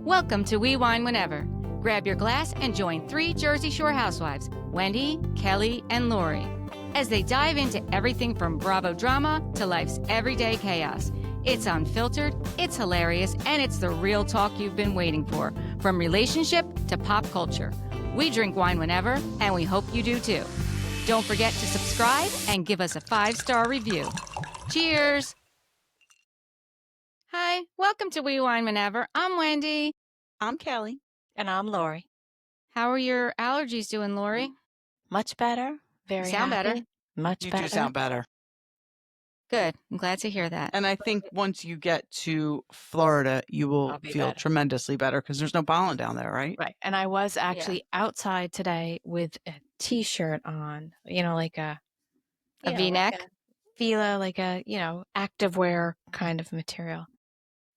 Welcome to We Wine Whenever. Grab your glass and join three Jersey Shore housewives, Wendy, Kelly, and Lori, as they dive into everything from Bravo drama to life's everyday chaos. It's unfiltered, it's hilarious, and it's the real talk you've been waiting for, from relationship to pop culture. We drink wine whenever, and we hope you do too. Don't forget to subscribe and give us a 5-star review. Cheers! Hi, welcome to We Wine Whenever. I'm Wendy. I'm Kelly. And I'm Lori. How are your allergies doing, Lori? Much better. Very Sound happy. better. Much You better. do sound better. Good. I'm glad to hear that. And I think once you get to Florida, you will I'll be feel better. tremendously better because there's no pollen down there, right? Right. And I was actually outside today with a t-shirt on, like a V-neck? like a fila, like a, activewear kind of material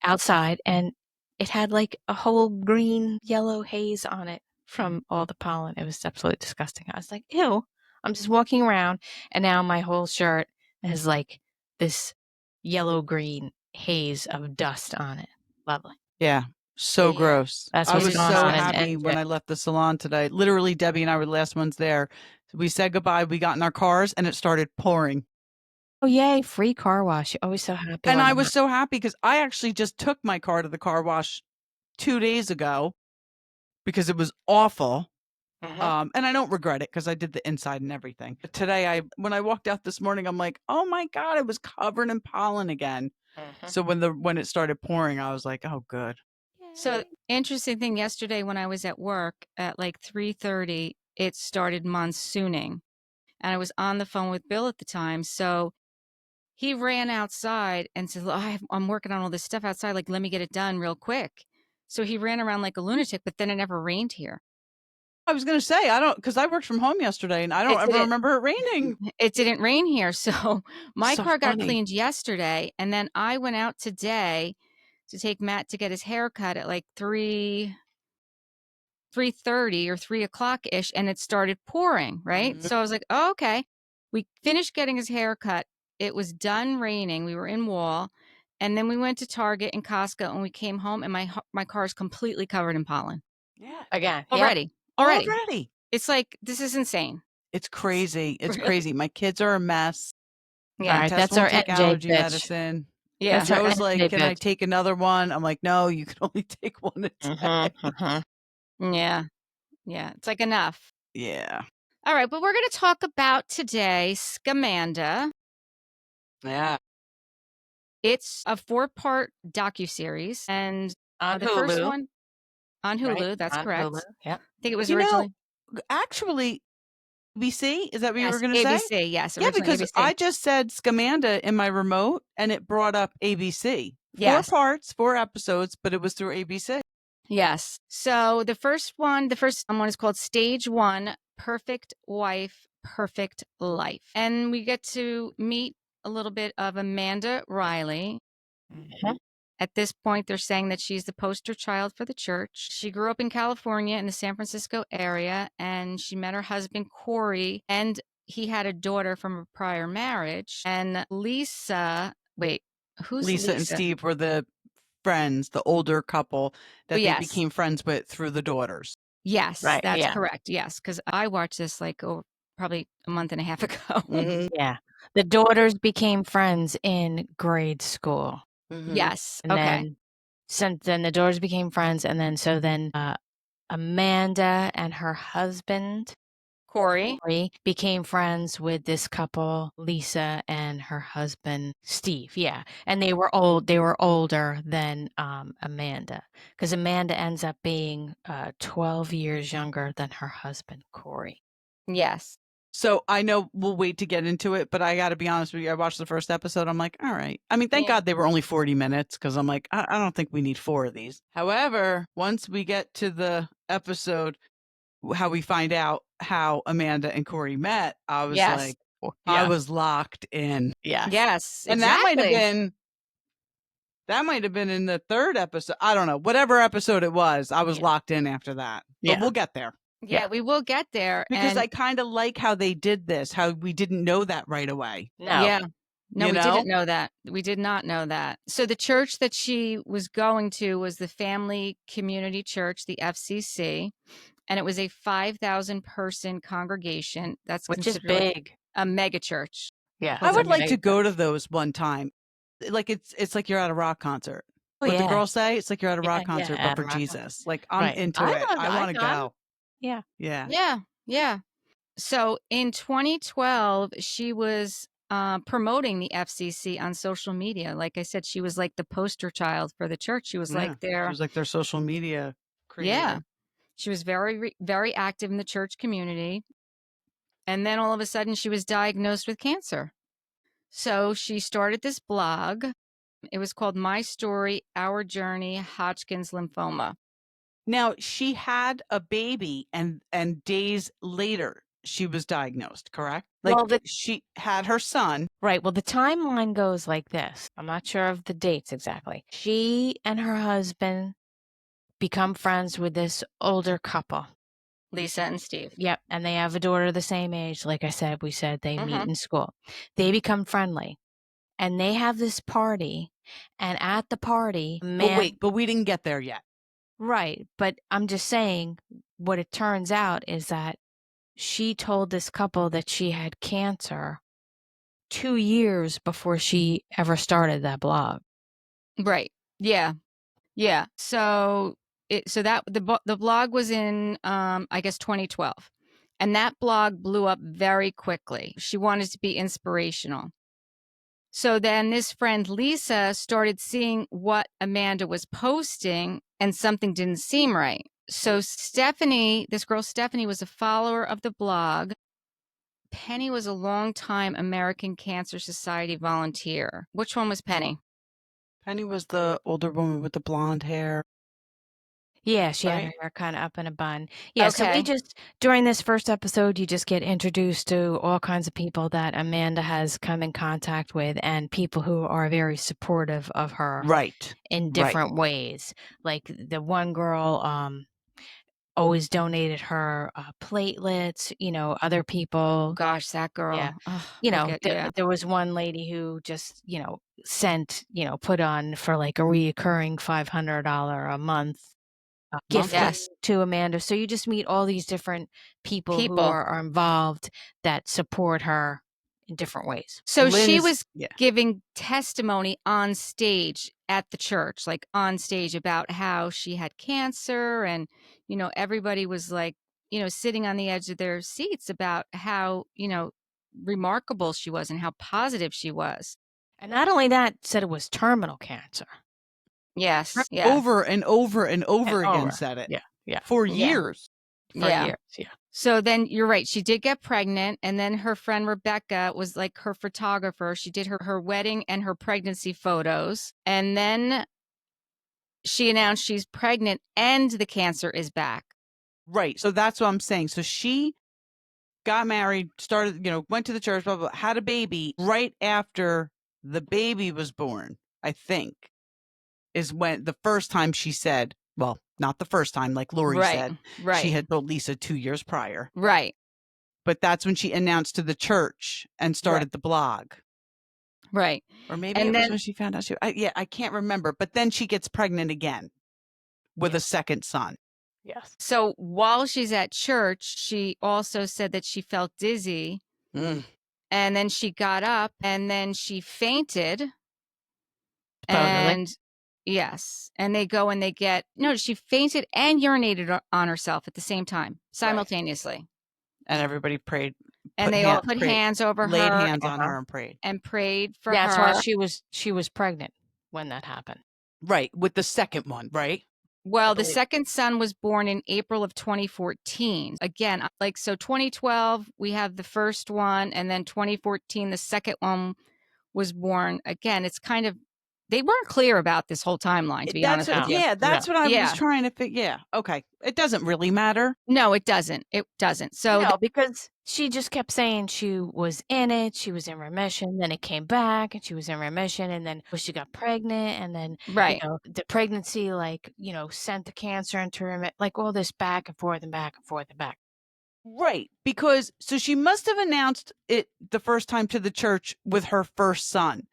outside. And it had like a whole green, yellow haze on it from all the pollen. It was absolutely disgusting. I was like, ew. I'm just walking around and now my whole shirt has like this yellow-green haze of dust on it. Lovely. Yeah. So Yeah. gross. That's I what's was going so on. happy when I left the salon today. Literally, Debbie and I were the last ones there. We said goodbye. We got in our cars and it started pouring. Oh, yay. Free car wash. You're always so happy. And I was so happy because I actually just took my car to the car wash 2 days ago because it was awful. And I don't regret it because I did the inside and everything. But today, when I walked out this morning, I'm like, oh my God, it was covered in pollen again. So when it started pouring, I was like, oh, good. So interesting thing, yesterday when I was at work at like 3:30, it started monsooning. And I was on the phone with Bill at the time. So he ran outside and said, I'm working on all this stuff outside. Like, let me get it done real quick. So he ran around like a lunatic, but then it never rained here. I was going to say, because I worked from home yesterday and I don't ever remember it raining. It didn't rain here. So my So car got funny. cleaned yesterday. And then I went out today to take Matt to get his hair cut at like 3:30 or 3 o'clock ish, and it started pouring, right? So I was like, oh, okay. We finished getting his hair cut. It was done raining. We were in Wall. And then we went to Target and Costco and we came home and my car is completely covered in pollen. Yeah. Again. Already. Already. It's like, this is insane. It's crazy. It's Really? crazy. My kids are a mess. Yeah. All right, Tess that's won't our take NJ allergy bitch. medicine. Yeah. That's our Joe's like, NJ can I bitch. take another one? I'm like, no, you can only take one a day. Yeah. Yeah. It's like enough. Yeah. All right. But we're going to talk about today Scamanda. Yeah. It's a 4-part docu-series. And On the Hulu. first one on Hulu. Right? That's On correct. Hulu. Yeah. I think it was You know, originally. Actually, ABC, is that what you Yes, were going to say? ABC. Yes. Yeah, Originally because ABC. I just said Scamanda in my remote and it brought up ABC. Yes. 4 parts, 4 episodes, but it was through ABC. Yes. So the first one is called Stage 1, Perfect Wife, Perfect Life. And we get to meet a little bit of Amanda Riley. At this point, they're saying that she's the poster child for the church. She grew up in California in the San Francisco area, and she met her husband, Corey, and he had a daughter from a prior marriage. And Lisa, wait, who's Lisa and Steve were the friends, the older couple that they became friends with through the daughters. Yes, Right, that's yeah. correct. Yes, because I watched this like probably a month and a half ago. Yeah. The daughters became friends in grade school. Yes. And then the daughters became friends. And then Amanda and her husband, Corey became friends with this couple, Lisa and her husband, Steve. Yeah. And they were older than Amanda, because Amanda ends up being 12 years younger than her husband, Corey. Yes. So I know we'll wait to get into it, but I got to be honest with you. I watched the first episode. I'm like, all right. I mean, thank God they were only 40 minutes because I'm like, I don't think we need 4 of these. However, once we get to the episode, how we find out how Amanda and Corey met, I was like, I was locked in. Yeah. Yes. And exactly. that might have been in the 3rd episode. I don't know. Whatever episode it was, I was locked in after that. But we'll get there. Yeah, we will get there. Because I kind of like how they did this, how we didn't know that right away. No. No, You we know? didn't know that. We did not know that. So the church that she was going to was the Family Community Church, the FCC, and it was a 5,000 person congregation. That's Which is considered like big. a mega church. Yeah. I It's would like a like to mega go to church. those one time. Like it's like you're at a rock concert. Oh, What the yeah. girls say, it's like you're at a rock Yeah, concert, but at a for rock concert. Jesus. Like I'm Right. into it. I want to I'm go. yeah. Yeah. Yeah, yeah. So in 2012, she was promoting the FCC on social media. Like I said, she was like the poster child for the church. She was Yeah. like She their, was like their social media yeah, creator. she was very active in the church community. And then all of a sudden, she was diagnosed with cancer. So she started this blog. It was called My Story, Our Journey, Hodgkin's Lymphoma. Now she had a baby and days later she was diagnosed, correct? Like Well, she had her son. right. Well, the timeline goes like this. I'm not sure of the dates exactly. She and her husband become friends with this older couple. Lisa and Steve. Yep. And they have a daughter the same age. Like I said, we said they meet in school. They become friendly and they have this party. And at the party, But wait, but we didn't get there yet. right. But I'm just saying what it turns out is that she told this couple that she had cancer 2 years before she ever started that blog. Right. Yeah. Yeah. So the blog was in I guess 2012. And that blog blew up very quickly. She wanted to be inspirational. So then this friend Lisa started seeing what Amanda was posting and something didn't seem right. So Stephanie, this girl Stephanie was a follower of the blog. Penny was a longtime American Cancer Society volunteer. Which one was Penny? Penny was the older woman with the blonde hair. Yeah, she had her Right? hair kind of up in a bun. Yeah, so we Okay. just, during this first episode, you just get introduced to all kinds of people that Amanda has come in contact with and people who are very supportive of her Right. in Right. different ways. Like the one girl always donated her platelets, other people. Gosh, that girl. Yeah. Ugh, You we'll know, get, yeah. there was one lady who just, sent, put on for like a reoccurring $500 a month gift Yes. to Amanda. So you just meet all these different people who are involved that support her in different ways. So she Lynn's- was yeah. giving testimony on stage at the church, like on stage about how she had cancer. And, everybody was like, sitting on the edge of their seats about how, remarkable she was and how positive she was. And not only that, said it was terminal cancer. Yes. Yeah. Over and over and over And again over. said it. Yeah. For Yeah. years. For years. Yeah. So then you're right. She did get pregnant. And then her friend Rebecca was like her photographer. She did her wedding and her pregnancy photos. And then she announced she's pregnant and the cancer is back. Right. So that's what I'm saying. So she got married, started, went to the church, blah, blah, blah, had a baby right after the baby was born, I think, is when the first time she said, well, not the first time, like Lori said, she had told Lisa 2 years prior. Right. But that's when she announced to the church and started the blog. Right. Or maybe And it then, was when she found out I can't remember. But then she gets pregnant again with a second son. Yes. So while she's at church, she also said that she felt dizzy. Mm. And then she got up and then she fainted. Supposedly. And yes. And they go and they get, no, she fainted and urinated on herself at the same time, simultaneously. And everybody prayed. And they all put hands over her. Laid hands on her and prayed. And prayed for That's her. why she was pregnant when that happened. Right. With the second one, right? Well, the second son was born in April of 2014. Again, so 2012, we have the first one, and then 2014, the second one was born. Again, it's kind of, they weren't clear about this whole timeline, to be honest with you. Yeah, that's what I was trying to figure. Yeah, okay. It doesn't really matter. No, it doesn't. It doesn't. So No, because she just kept saying she was in it, she was in remission, then it came back and she was in remission, and then she got pregnant, and then the pregnancy sent the cancer into remission, like all this back and forth and back and forth and back. Right. Because so she must have announced it the first time to the church with her first son.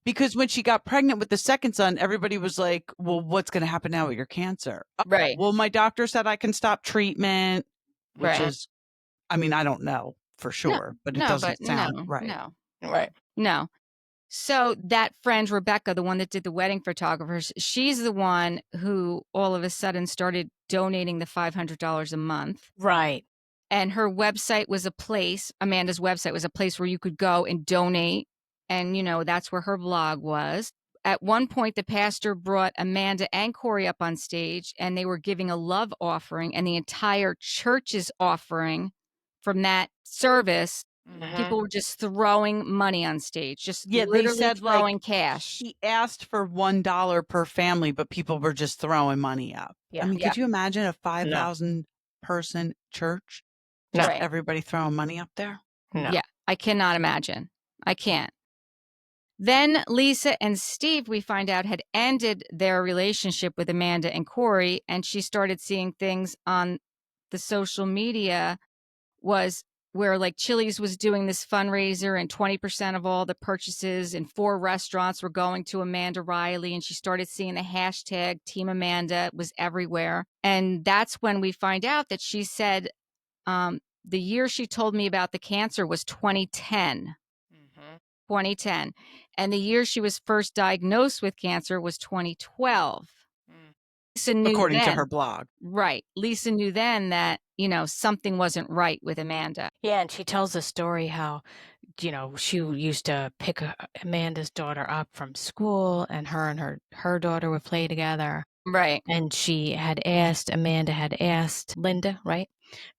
Because when she got pregnant with the second son, everybody was like, well, what's going to happen now with your cancer? Right. Well, my doctor said I can stop treatment, which Right. is, I mean, I don't know for sure, but it No, but doesn't sound right. Right. no. So that friend, Rebecca, the one that did the wedding photographers, she's the one who all of a sudden started donating the $500 a month. Right. And her website was a place, Amanda's website was a place where you could go and donate. And, that's where her blog was. At one point, the pastor brought Amanda and Corey up on stage, and they were giving a love offering, and the entire church's offering from that service, people were just throwing money on stage, just Yeah, they literally said like throwing cash. he asked for $1 per family, but people were just throwing money up. Yeah. I mean, Yeah. could you imagine a 5,000 person church? Just Right. everybody throwing money up there? No. Yeah, I cannot imagine. I can't. Then Lisa and Steve, we find out, had ended their relationship with Amanda and Corey, and she started seeing things on the social media was where like Chili's was doing this fundraiser and 20% of all the purchases in 4 restaurants were going to Amanda Riley. And she started seeing the hashtag Team Amanda was everywhere. And that's when we find out that she said the year she told me about the cancer was 2010. 2010. And the year she was first diagnosed with cancer was 2012. Lisa knew According to then, her blog. right. Lisa knew then that, something wasn't right with Amanda. Yeah, and she tells the story how, she used to pick Amanda's daughter up from school, and her daughter would play together. Right. And Amanda had asked Linda, right,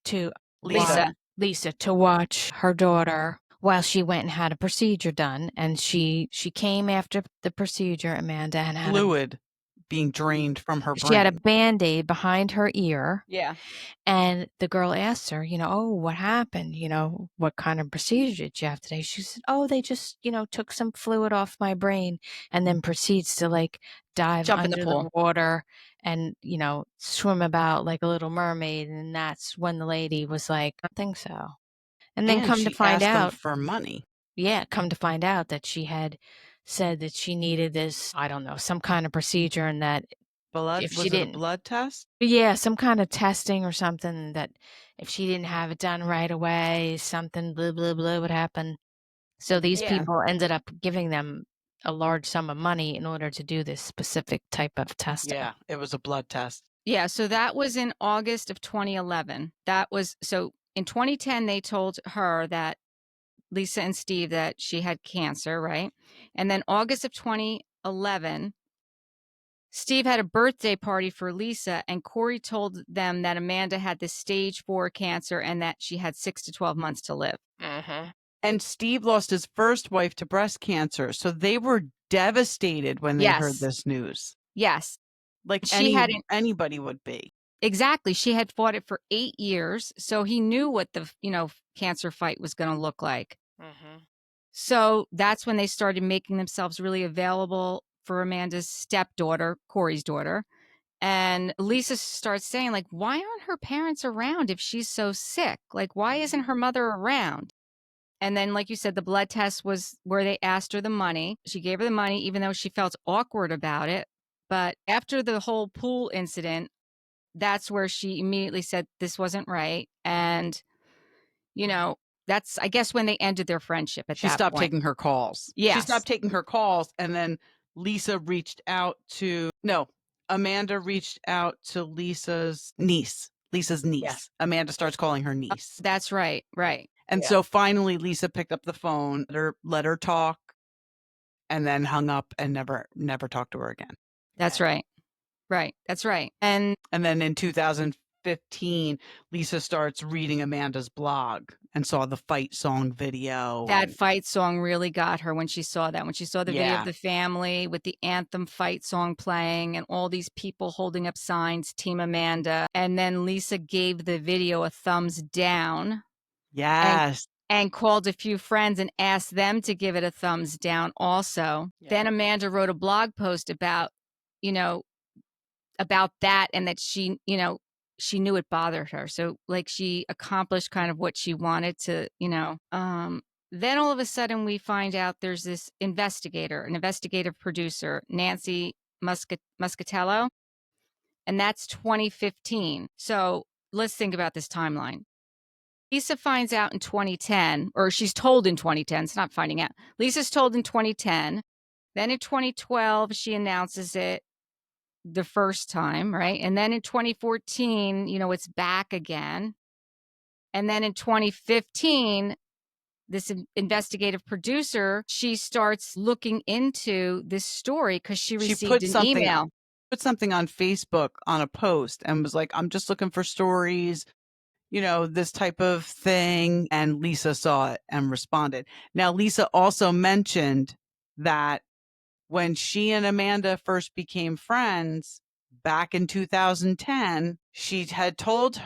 to Lisa. Lisa to watch her daughter while she went and had a procedure done. And she came after the procedure, Amanda, and had Fluid being drained from her brain. She had a Band-Aid behind her ear. Yeah. And the girl asked her, oh, what happened? What kind of procedure did you have today? She said, oh, they just, took some fluid off my brain, and then proceeds to like dive Jump in the under pool. the water and, swim about like a little mermaid. And that's when the lady was like, I think so. And then come to she find asked them out, for money. come to find out that she had said that she needed this, I don't know, some kind of procedure, and that Blood? if she Was it a didn't, blood test? yeah, some kind of testing or something, that if she didn't have it done right away, something blah, blah, blah would happen. So these Yeah. people ended up giving them a large sum of money in order to do this specific type of testing. Yeah, it was a blood test. Yeah. So that was in August of 2011. So in 2010, they told her that Lisa and Steve that she had cancer, right? And then August of 2011, Steve had a birthday party for Lisa, and Corey told them that Amanda had this stage 4 cancer and that she had 6 to 12 months to live. And Steve lost his first wife to breast cancer. So they were devastated when they heard Yes. this news. Yes. Like anybody would be. Exactly. She had fought it for 8 years. So he knew what the, cancer fight was going to look like. So that's when they started making themselves really available for Amanda's stepdaughter, Corey's daughter. And Lisa starts saying, like, why aren't her parents around if she's so sick? Like, why isn't her mother around? And then, like you said, the blood test was where they asked her the money. She gave her the money, even though she felt awkward about it. But after the whole pool incident, that's where she immediately said this wasn't right. And, that's, I guess, when they ended their friendship at that point. She stopped taking her calls. Yes. She stopped taking her calls. And then Amanda reached out to Lisa's niece. Yeah. Amanda starts calling her niece. That's right. Right. And so finally Lisa picked up the phone, let her talk, and then hung up and never talked to her again. That's right. Right. That's right. And then in 2015, Lisa starts reading Amanda's blog and saw the fight song video. That fight song really got her when she saw that. When she saw the video Yeah. of the family with the anthem fight song playing and all these people holding up signs, Team Amanda. And then Lisa gave the video a thumbs down. Yes. And called a few friends and asked them to give it a thumbs down also. Yeah. Then Amanda wrote a blog post about, about that, and that she, she knew it bothered her. So like she accomplished kind of what she wanted to, then all of a sudden we find out there's this investigator, an investigative producer, Nancy Muscatello, and that's 2015. So let's think about this timeline. Lisa finds out in 2010, or she's told in 2010, it's not finding out. Lisa's told in 2010. Then in 2012, she announces it the first time, right? And then in 2014, it's back again. And then in 2015, this investigative producer, she starts looking into this story because she received an email. Put something on Facebook on a post and was like, I'm just looking for stories, this type of thing. And Lisa saw it and responded. Now, Lisa also mentioned that when she and Amanda first became friends back in 2010, she had told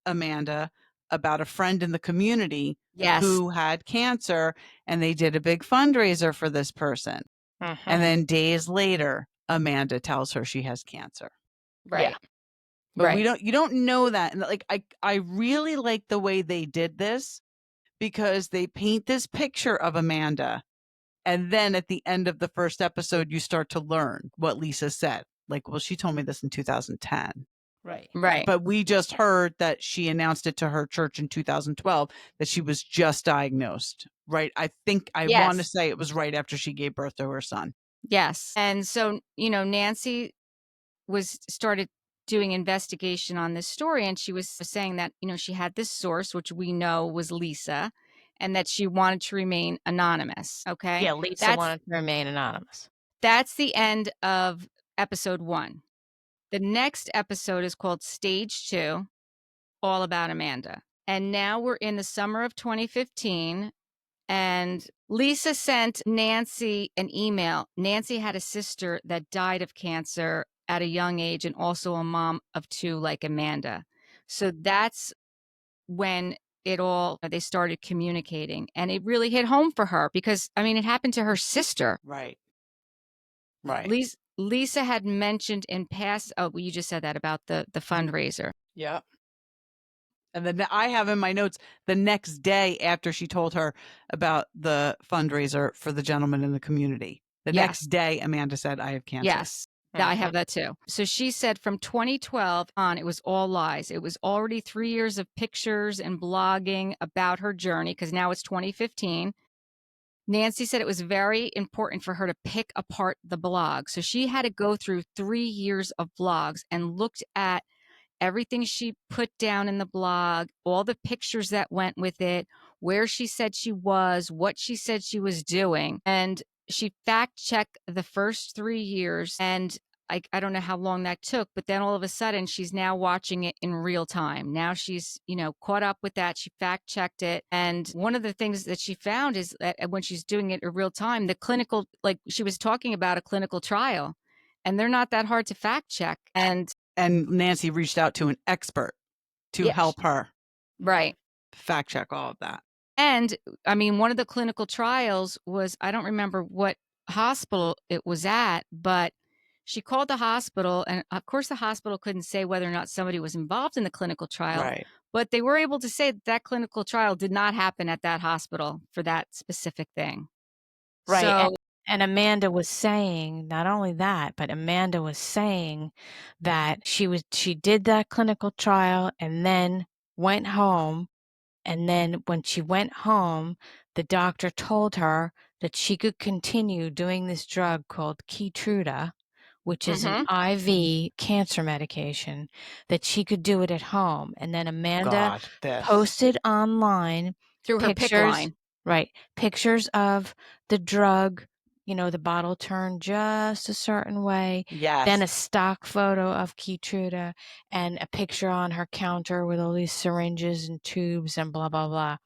Amanda about a friend in the community who had cancer, and they did a big fundraiser for this person. And then days later, Amanda tells her she has cancer. Right. Yeah. But you don't know that. And like, I really like the way they did this, because they paint this picture of Amanda. And then at the end of the first episode, you start to learn what Lisa said. Like, well, she told me this in 2010. Right. But we just heard that she announced it to her church in 2012 that she was just diagnosed, right? I think I want to say it was right after she gave birth to her son. Yes. And so, Nancy started doing investigation on this story, and she was saying that, she had this source, which we know was Lisa, and that she wanted to remain anonymous. Okay. Yeah, Lisa wanted to remain anonymous. That's the end of episode 1. The next episode is called Stage 2, all about Amanda. And now we're in the summer of 2015, and Lisa sent Nancy an email. Nancy had a sister that died of cancer at a young age, and also a mom of 2 like Amanda. So that's when they started communicating, and it really hit home for her because, it happened to her sister. Right. Lisa had mentioned in past, you just said that about the fundraiser. Yeah. And then I have in my notes the next day after she told her about the fundraiser for the gentleman in the community. The next day, Amanda said, I have cancer. Yes. I have that too. So she said from 2012 on, it was all lies. It was already 3 years of pictures and blogging about her journey, because now it's 2015. Nancy said it was very important for her to pick apart the blog. So she had to go through 3 years of blogs and looked at everything she put down in the blog, all the pictures that went with it, where she said she was, what she said she was doing. And she fact checked the first 3 years. And I don't know how long that took, but then all of a sudden she's now watching it in real time. Now she's, caught up with that. She fact checked it. And one of the things that she found is that when she's doing it in real time, the clinical, like she was talking about a clinical trial, and they're not that hard to fact check. And Nancy reached out to an expert to help her fact check all of that. And one of the clinical trials was, I don't remember what hospital it was at, but she called the hospital, and of course the hospital couldn't say whether or not somebody was involved in the clinical trial. Right. But they were able to say that clinical trial did not happen at that hospital for that specific thing. Right. So, and Amanda was saying, not only that, but Amanda was saying that she did that clinical trial and then went home. And then when she went home, the doctor told her that she could continue doing this drug called Keytruda, which is an IV cancer medication, that she could do it at home. And then Amanda posted online through her pick line. Right. Pictures of the drug, the bottle turned just a certain way. Yes. Then a stock photo of Keytruda and a picture on her counter with all these syringes and tubes and blah, blah, blah.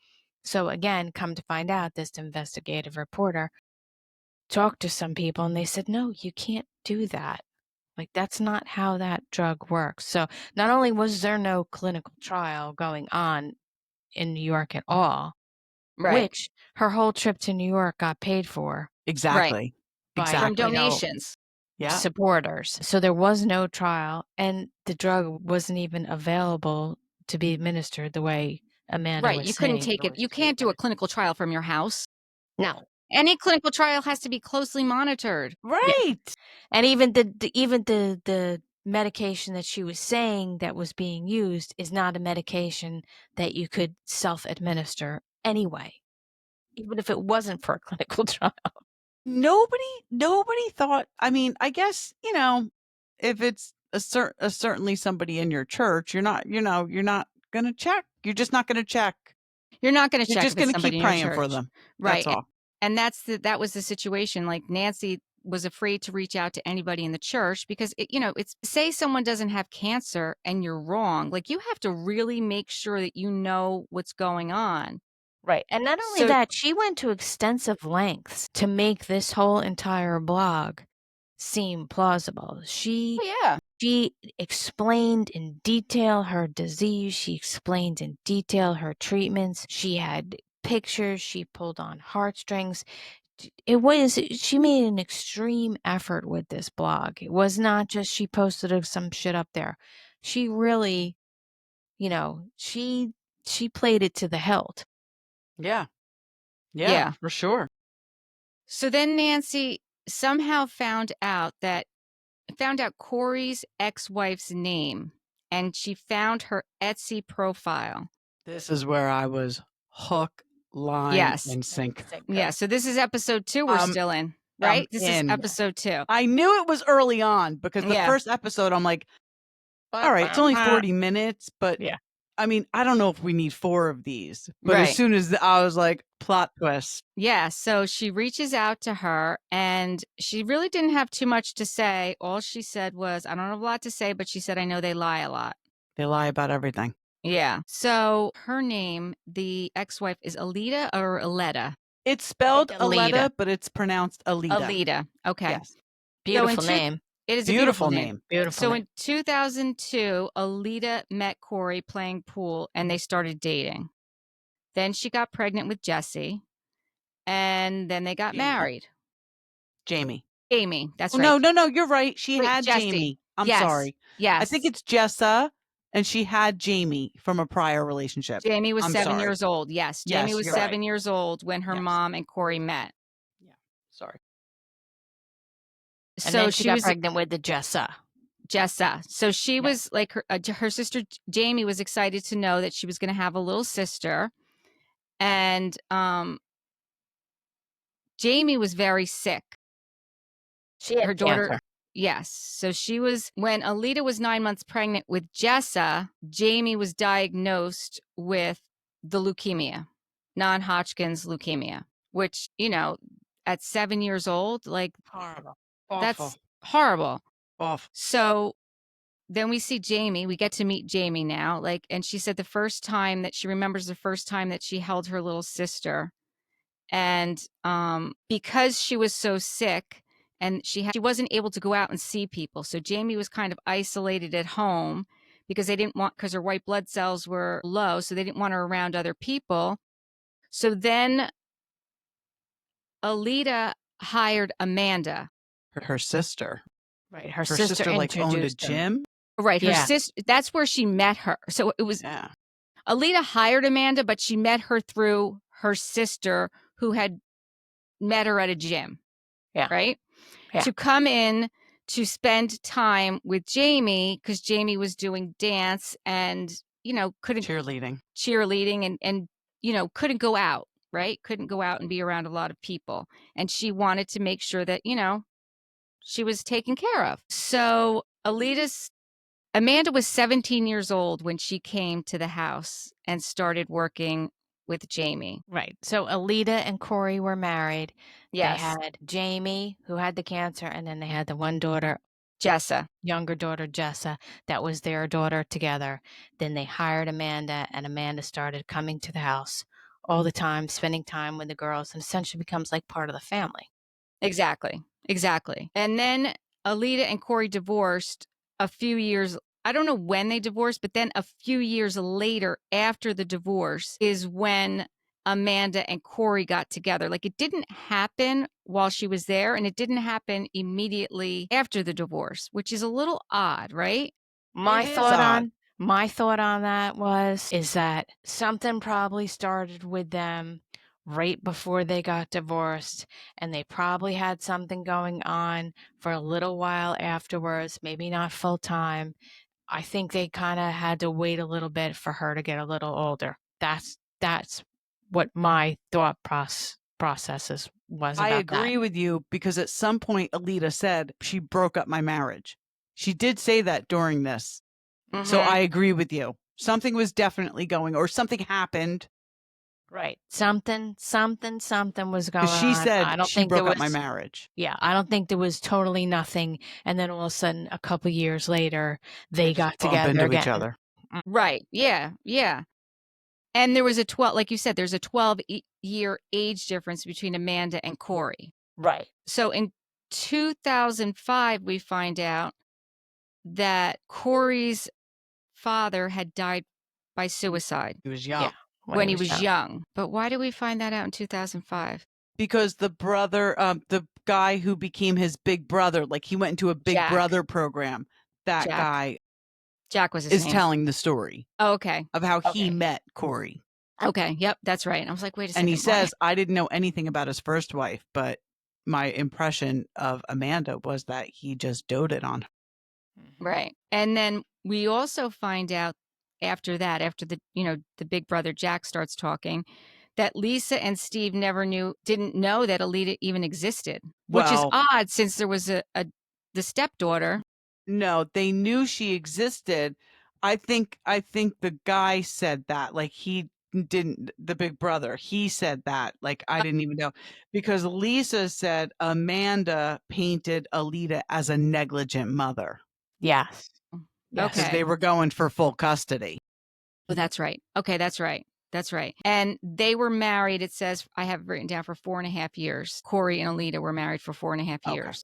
So again, come to find out, this investigative reporter talked to some people and they said, no, you can't do that. Like, that's not how that drug works. So not only was there no clinical trial going on in New York at all, which her whole trip to New York got paid for. Exactly. From donations. supporters. So there was no trial, and the drug wasn't even available to be administered the way Amanda Right. was You couldn't saying take it it. was You to be can't do a administered. clinical trial from your house. No. Any clinical trial has to be closely monitored. Right. And even the medication that she was saying that was being used is not a medication that you could self-administer anyway, even if it wasn't for a clinical trial. Nobody thought, I mean, I guess, if it's certainly somebody in your church, you're not going to check. You're just not going to check. You're not going to You're check just if it's going to somebody keep in your praying for church. them. Right. That's all. And that was the situation. Like Nancy was afraid to reach out to anybody in the church because it's say someone doesn't have cancer and you're wrong. Like you have to really make sure that you know what's going on. Right. And not only So that, she went to extensive lengths to make this whole entire blog seem plausible. She yeah. She explained in detail her disease. She explained in detail her treatments. She had pictures. She pulled on heartstrings. She made an extreme effort with this blog. It was not just she posted some shit up there. She really, she played it to the hilt. Yeah. Yeah. For sure. So then Nancy somehow found out Corey's ex-wife's name, and she found her Etsy profile. This is where I was hook, line, Yes. and sinker. Yeah. So this is episode 2 we're still in, right? This is episode 2. I knew it was early on because the first episode, I'm like, all right, it's only 40 minutes, but I mean, I don't know if we need 4 of these. But as soon as I was like, plot twist. Yeah. So she reaches out to her and she really didn't have too much to say. All she said was, I don't have a lot to say, but she said, I know they lie a lot. They lie about everything. Yeah. So her name, the ex-wife, is Alida or Aletta? It's spelled Aletta, but it's pronounced Alida. Alida. Okay. Yes. Beautiful name. It is a beautiful name. Beautiful So name. in 2002, Alida met Corey playing pool and they started dating. Then she got pregnant with Jesse and then they got married. Jamie. That's Oh, right. No, you're right. She had Jesse. Jamie. I'm Yes. sorry. Yes. I think it's Jessa, and she had Jamie from a prior relationship. Jamie was I'm 7 sorry. years old. Yes. Jamie Yes, was you're 7 right. years old when her mom and Corey met. Yeah. Sorry. And then she got pregnant with the Jessa. So she was like her sister Jamie was excited to know that she was going to have a little sister, and Jamie was very sick. She had her daughter. cancer. Yes. So when Alida was 9 months pregnant with Jessa, Jamie was diagnosed with the leukemia, non-Hodgkin's leukemia, which, at 7 years old, like Horrible. that's horrible. Awful. So then we see Jamie. We get to meet Jamie now. And she said she remembers the first time that she held her little sister. And because she was so sick and she wasn't able to go out and see people. So Jamie was kind of isolated at home because because her white blood cells were low. So they didn't want her around other people. So then Alida hired Amanda. Her sister. Right. Her sister like owned a gym. Right. Her sister. That's where she met her. So it was Alida hired Amanda, but she met her through her sister who had met her at a gym. Yeah. Right. Yeah. To come in to spend time with Jamie because Jamie was doing dance and, couldn't cheerleading and, couldn't go out. Right. Couldn't go out and be around a lot of people. And she wanted to make sure that, she was taken care of. So Amanda was 17 years old when she came to the house and started working with Jamie. Right. So Alida and Corey were married. Yes. They had Jamie, who had the cancer, and then they had the one daughter, Jessa. Younger daughter, Jessa. That was their daughter together. Then they hired Amanda, and Amanda started coming to the house all the time, spending time with the girls, and essentially becomes like part of the family. Exactly. And then Alida and Corey divorced a few years. I don't know when they divorced, but then a few years later after the divorce is when Amanda and Corey got together. Like, it didn't happen while she was there, and it didn't happen immediately after the divorce, which is a little odd, right? My It is thought odd. on that is that something probably started with them right before they got divorced, and they probably had something going on for a little while afterwards, maybe not full time. I think they kind of had to wait a little bit for her to get a little older. That's what my thought processes was I about that. agree with you because at some point Alita said she broke up my marriage. She did say that during this. So Mhm. I agree with you. Something was definitely going, or something happened Right. Something was going because she on. said I don't she think there broke up my was, marriage. yeah, I don't think there was totally nothing. And then all of a sudden, a couple years later, They they just got bump together into each again. other. Right. Yeah. Yeah. And there was a 12, like you said, there's a 12-year age difference between Amanda and Corey. Right. So in 2005, we find out that Corey's father had died by suicide He was Yeah. young when he was young. But why did we find that out in 2005? because the brother, the guy who became his big brother, like he went into a big Jack. brother program. That Jack. guy Jack was his is name. telling the story Oh, okay. of how he Okay. met Corey. Okay. Yep. That's right. And I was like, wait a second. And he why? says, I didn't know anything about his first wife, but my impression of Amanda was that he just doted on her. Right. And then we also find out after that, after the big brother Jack starts talking, that Lisa and Steve didn't know that Alita even existed, which is Well, odd since there was the stepdaughter. no, they knew she existed. I think the guy said that, like he didn't, the big brother, he said that, like I didn't even know because Lisa said Amanda painted Alita as a negligent mother Yes. Yes. because Okay. they were going for full custody. Oh, that's right. Okay, that's right. That's right. And they were married, it says, I have written down for 4.5 years. Corey and Alita were married for 4.5 Okay. years.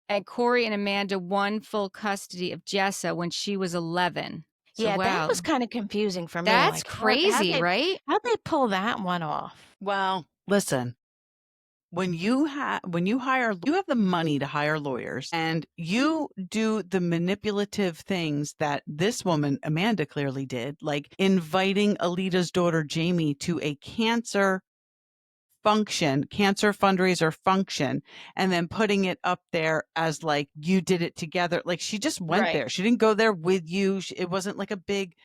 And Corey and Amanda won full custody of Jessa when she was 11. So, Yeah, wow. that was kind of confusing for me. That's Like, crazy, right? how'd they pull that one off? Well, listen, when you have the money to hire lawyers and you do the manipulative things that this woman Amanda clearly did, like inviting Alita's daughter Jamie to a cancer fundraiser function, and then putting it up there as like you did it together. Like she just went Right. there. She didn't go there with you. It wasn't like a big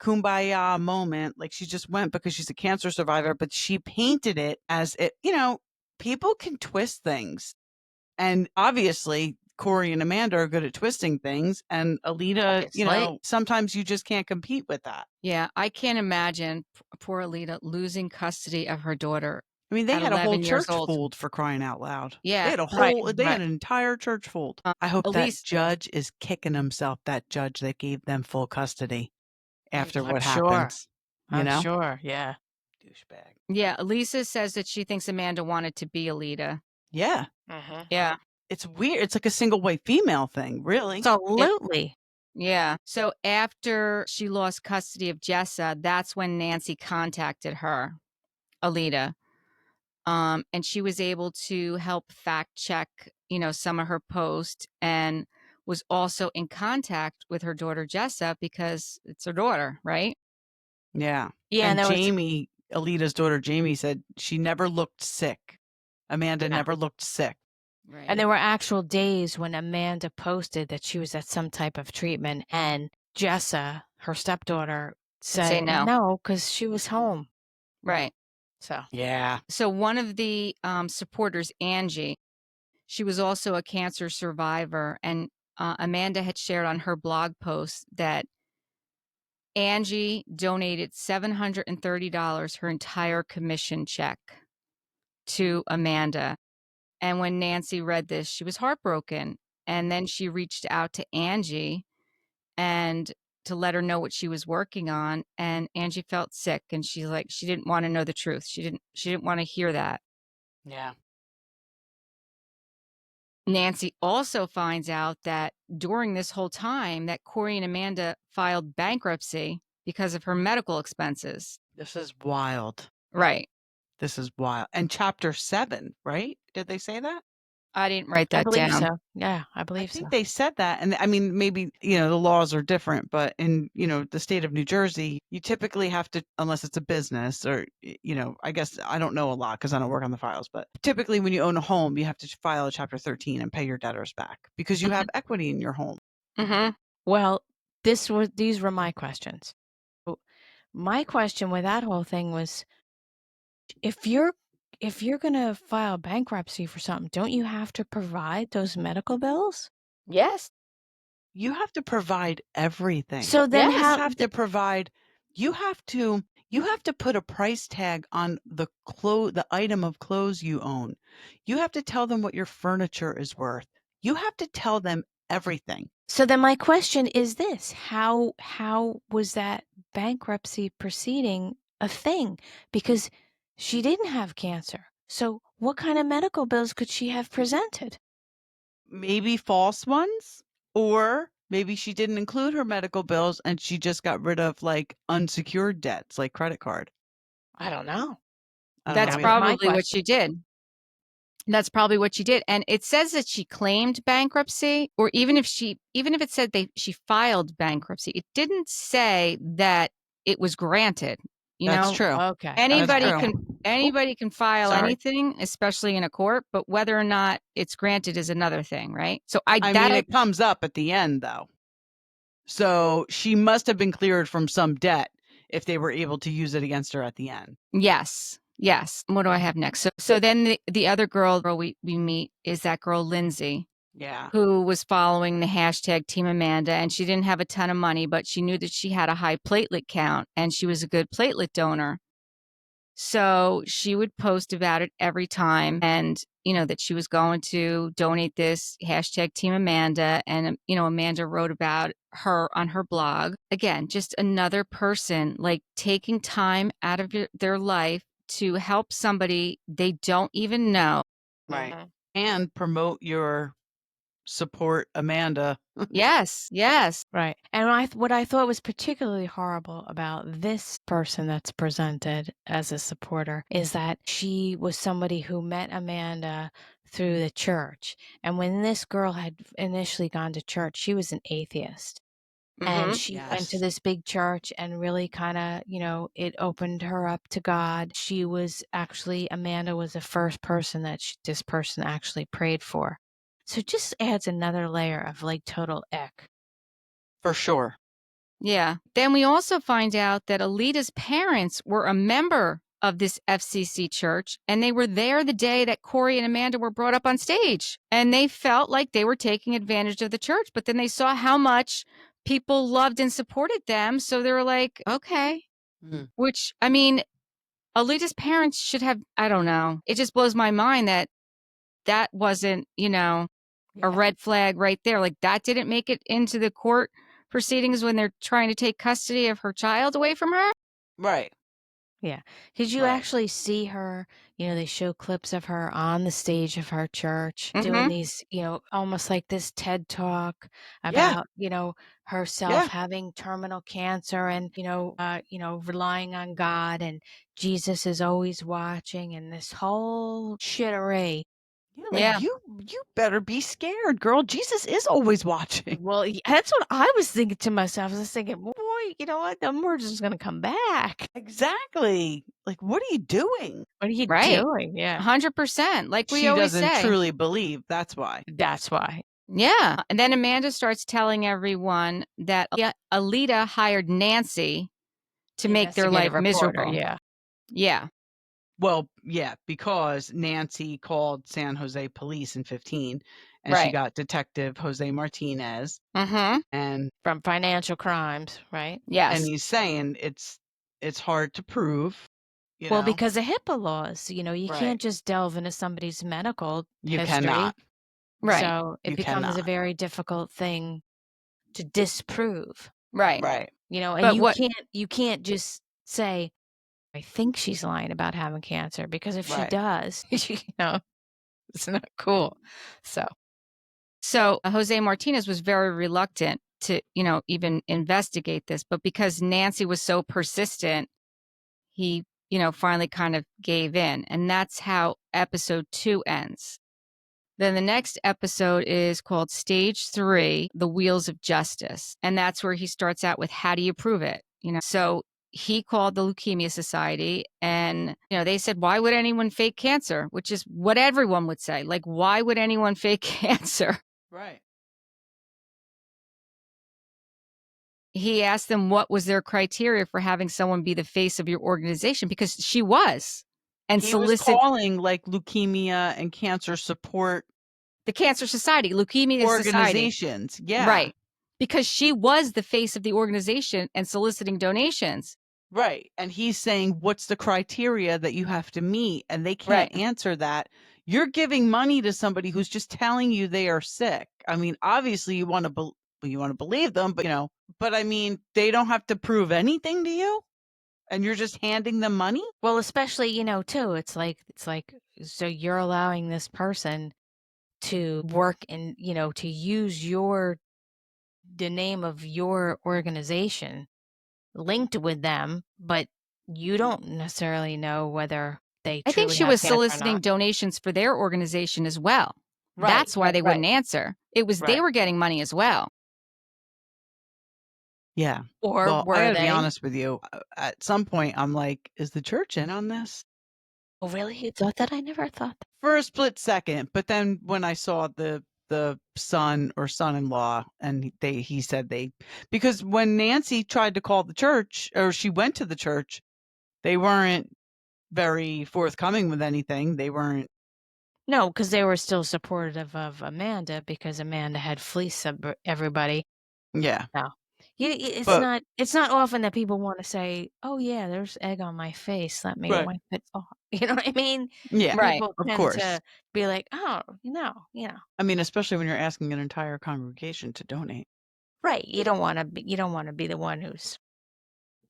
kumbaya moment. Like she just went because she's a cancer survivor, but she painted it as it, people can twist things. And obviously Corey and Amanda are good at twisting things. And Alita, Obviously. sometimes you just can't compete with that. Yeah, I can't imagine poor Alita losing custody of her daughter I mean, they at had a whole 11 years church old. fooled for crying out loud. Yeah, They had an entire church fooled. I hope that Elise, judge is kicking himself, that judge that gave them full custody after I'm what sure. happens. I'm sure. Yeah. Douchebag. yeah, Elisa says that she thinks Amanda wanted to be Alita. Yeah. Yeah. It's weird. It's like a single white female thing, really. Absolutely. Yeah. So after she lost custody of Jessa, that's when Nancy contacted her, Alita. And she was able to help fact check, some of her posts and was also in contact with her daughter Jessa because it's her daughter, right? Yeah. Yeah, And and there was Jamie, Alita's daughter Jamie, said she never looked sick. Amanda Yeah. never looked sick. Right. And there were actual days when Amanda posted that she was at some type of treatment, and Jessa, her stepdaughter, say said no. no because she was home. Right. So Yeah. So one of the supporters, Angie, she was also a cancer survivor, and Amanda had shared on her blog post that Angie donated $730, her entire commission check, to Amanda. And when Nancy read this, she was heartbroken. And then she reached out to Angie and to let her know what she was working on. And Angie felt sick, and she's like, she didn't want to know the truth. She didn't want to hear that. Yeah. Nancy also finds out that during this whole time that Corey and Amanda filed bankruptcy because of her medical expenses. This is wild. Right. This is wild. And chapter 7, right? Did they say that? I didn't write I that believe down. so. Yeah, I I believe so. think they said that. And I mean, maybe, the laws are different, but in, the state of New Jersey, you typically have to, unless it's a business or, I guess I don't know a lot because I don't work on the files, but typically when you own a home, you have to file a chapter 13 and pay your debtors back because you have equity in your home. Mm-hmm. Well, these were my questions. My question with that whole thing was, if you're going to file bankruptcy for something, don't you have to provide those medical bills? Yes. You have to provide everything. So then Yes. how have to provide you have to put a price tag on the item of clothes you own. You have to tell them what your furniture is worth. You have to tell them everything. So then my question is this, how was that bankruptcy proceeding a thing? Because she didn't have cancer. So what kind of medical bills could she have presented? Maybe false ones, or maybe she didn't include her medical bills and she just got rid of like unsecured debts like credit card. I don't know. I don't That's know That was either. my probably what question. she did. That's probably what she did. And it says that she claimed bankruptcy, or even if it said she filed bankruptcy, it didn't say that it was granted. That's true. Okay. That's Okay. true. Anybody can file Sorry. anything, especially in a court, but whether or not it's granted is another thing, right? So I mean, it comes up at the end though. So she must have been cleared from some debt if they were able to use it against her at the end. Yes. Yes. What do I have next? So then the other girl we meet is that girl, Lindsay, Yeah. who was following the hashtag Team Amanda, and she didn't have a ton of money, but she knew that she had a high platelet count and she was a good platelet donor. So she would post about it every time, and, that she was going to donate this hashtag Team Amanda. And, Amanda wrote about her on her blog. Again, just another person like taking time out of their life to help somebody they don't even know. Right. And promote your support Amanda. Yes. Yes. Right. And what I thought was particularly horrible about this person that's presented as a supporter is that she was somebody who met Amanda through the church. And when this girl had initially gone to church, she was an atheist. And Mhm. she went to Yes. this big church and really kind of, it opened her up to God. Amanda was the first person that this person actually prayed for. So it just adds another layer of like total ick. For sure. Yeah. Then we also find out that Alita's parents were a member of this FCC church, and they were there the day that Corey and Amanda were brought up on stage. And they felt like they were taking advantage of the church, but then they saw how much people loved and supported them. So they were like, okay. Mm. Which, I mean, Alita's parents should have, I don't know. It just blows my mind that wasn't, a red flag right there. Like that didn't make it into the court proceedings when they're trying to take custody of her child away from her. Right. Yeah. Did you Right. actually see her? They show clips of her on the stage of her church doing Mhm. these, almost like this TED talk Yeah. about, herself Yeah. having terminal cancer and, relying on God and Jesus is always watching and this whole shittery. Yeah, Yeah. you better be scared, girl. Jesus is always watching. Well, that's what I was thinking to myself. I was thinking, boy, you know what? The merge is going to come back. Exactly. Like, what are you doing? What are you Right. doing? Yeah. 100%. Like we She always doesn't say. truly believe. That's why. That's why. Yeah. And then Amanda starts telling everyone that Alita hired Nancy to make their life Investigative reporter, miserable. yeah. Yeah. Well, yeah, because Nancy called San Jose police in 15 and she Right. got Detective Jose Martinez Mm-hmm. and From financial crimes, right? Yes. he's saying it's hard to prove, Well, because of HIPAA laws, you Right. can't just delve into somebody's medical You history. cannot. Right. So it You becomes a cannot. very difficult thing to disprove. Right. Right. And But you can't just say, I think she's lying about having cancer, because if she Right. does, it's not cool. So Jose Martinez was very reluctant to, even investigate this, but because Nancy was so persistent, he, finally kind of gave in. And that's how episode 2 ends. Then the next episode is called Stage 3, The Wheels of Justice. And that's where he starts out with, how do you prove it? So he called the Leukemia Society and, they said, why would anyone fake cancer? Which is what everyone would say. Like, why would anyone fake cancer? Right. He asked them what was their criteria for having someone be the face of your organization, because she was. And he was calling like leukemia and cancer support the Cancer Society, Leukemia organizations. Society. Yeah. Right. Because she was the face of the organization and soliciting donations. Right. And he's saying, what's the criteria that you have to meet? And they can't answer that. You're giving money to somebody who's just telling you they are sick. I mean, obviously you want to believe them, but I mean, they don't have to prove anything to you and you're just handing them money. Well, especially, too, it's like, so you're allowing this person to work and, to use the name of your organization linked with them, but you don't necessarily know whether they I think truly she have was cancer or soliciting not. donations for their organization as well. Right, That's why they right. wouldn't answer. It was they Right. were getting money as well. Yeah. Or Well, I were gotta be they? honest with you. At some point, I'm like, is the church in on this? Oh, really? You thought that? I never thought that. For a split second, but then when I saw the son or son-in-law, and he said because when Nancy tried to call the church, or she went to the church, they weren't very forthcoming with anything. They weren't. No, because they were still supportive of Amanda because Amanda had fleeced everybody. Yeah. No. It's But not often that people want to say, "Oh yeah, there's egg on my face. Let me Right. wipe it off." You know what I mean? yeah, Right. People of tend course. to be like, "Oh, I mean, especially when you're asking an entire congregation to donate. right." You don't want to be the one who's,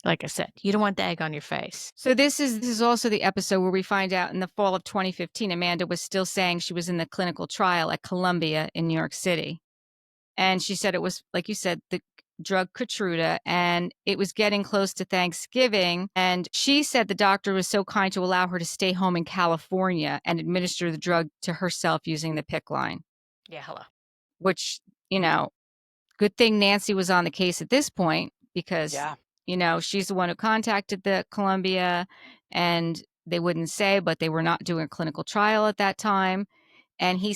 like I said, you don't want the egg on your face. So this is also the episode where we find out in the fall of 2015, Amanda was still saying she was in the clinical trial at Columbia in New York City. And she said it was, like you said, the drug Keytruda, and it was getting close to Thanksgiving. And she said the doctor was so kind to allow her to stay home in California and administer the drug to herself using the PICC line. Yeah, hello. Which, good thing Nancy was on the case at this point, because, Yeah. she's the one who contacted the Columbia, and they wouldn't say, but they were not doing a clinical trial at that time. And she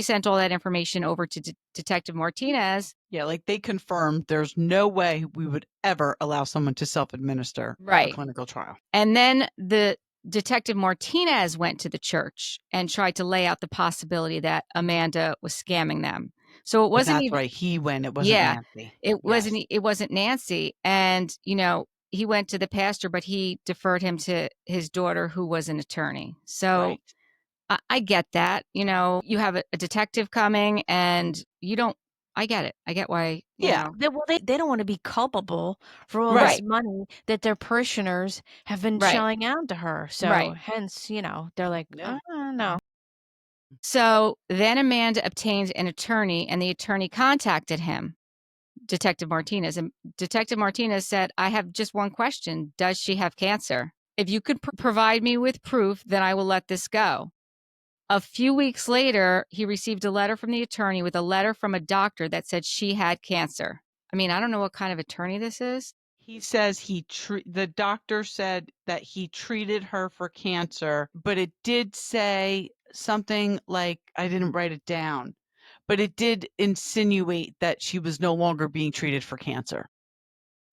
sent all that information over to Detective Martinez. Yeah, like they confirmed there's no way we would ever allow someone to self-administer a clinical trial. And then the Detective Martinez went to the church and tried to lay out the possibility that Amanda was scamming them. So it wasn't That's even right. He went. It wasn't Nancy. it wasn't Nancy. And, he went to the pastor, but he deferred him to his daughter, who was an attorney. So Right. I get that. You have a detective coming and you don't, I get it. I get why, Yeah. They don't want to be culpable for all Right. this money that their parishioners have been Right. shelling out to her. So Right. hence, they're like, Yeah. no. So then Amanda obtained an attorney, and the attorney contacted him, Detective Martinez. And Detective Martinez said, I have just one question. Does she have cancer? If you could provide me with proof, then I will let this go. A few weeks later, he received a letter from the attorney with a letter from a doctor that said she had cancer. I mean, I don't know what kind of attorney this is. He says the doctor said that he treated her for cancer, but it did say something like, I didn't write it down, but it did insinuate that she was no longer being treated for cancer.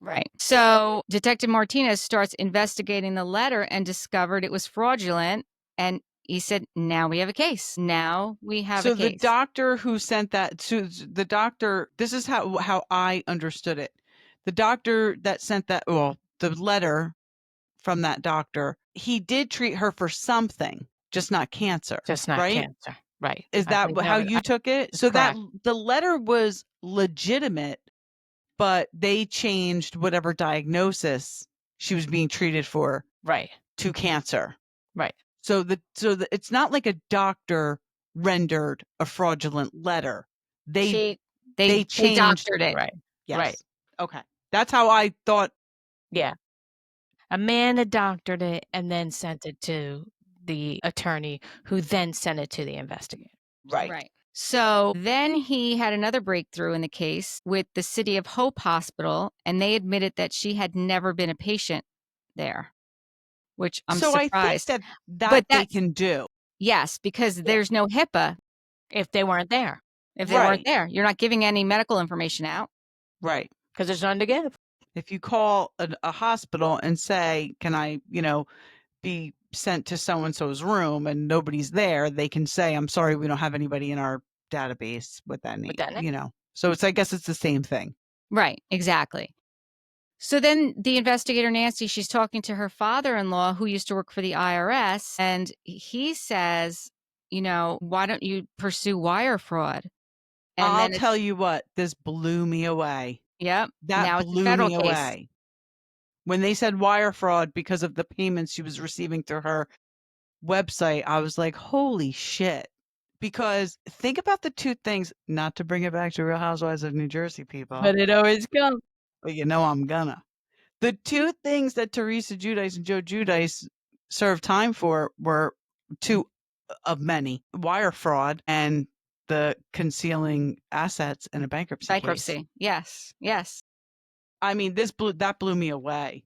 Right. So Detective Martinez starts investigating the letter and discovered it was fraudulent. And he said, now we have a case. Now we have a case. So the doctor who sent that to the doctor, this is how I understood it. The doctor that sent that, the letter from that doctor, he did treat her for something, just not cancer. Just not right? cancer. Right. Is that how you took it? So correct. that the letter was legitimate, but they changed whatever diagnosis she was being treated for Right. to cancer. Right. So it's not like a doctor rendered a fraudulent letter. They changed doctored it. Right. Yes. Right. Okay. That's how I thought. Yeah. Amanda doctored it and then sent it to the attorney, who then sent it to the investigator. Right. So then he had another breakthrough in the case with the City of Hope Hospital, and they admitted that she had never been a patient there, which I'm So I think surprised. that But they that's can do. yes, because there's no HIPAA If they weren't there, if they weren't Right. there. You're not giving any medical information out. Right. because there's none to give. If you call a hospital and say, "Can I, be sent to so and so's room," and nobody's there, they can say, "I'm sorry, we don't have anybody in our database with that With name." that name. So I guess it's the same thing. Right, exactly. So then the investigator, Nancy, she's talking to her father-in-law who used to work for the IRS, and he says, "Why don't you pursue wire fraud?" And I'll then tell it's you what, this blew me away. yep, That now it's a blew federal me case. away. When they said wire fraud because of the payments she was receiving through her website, I was like, "Holy shit." Because think about the two things, not to bring it back to Real Housewives of New Jersey, people, But it always comes. but I'm gonna. The two things that Teresa Giudice and Joe Giudice served time for were two of many: wire fraud and the concealing assets in a bankruptcy case. Bankruptcy. Yes, yes. I mean, that blew me away.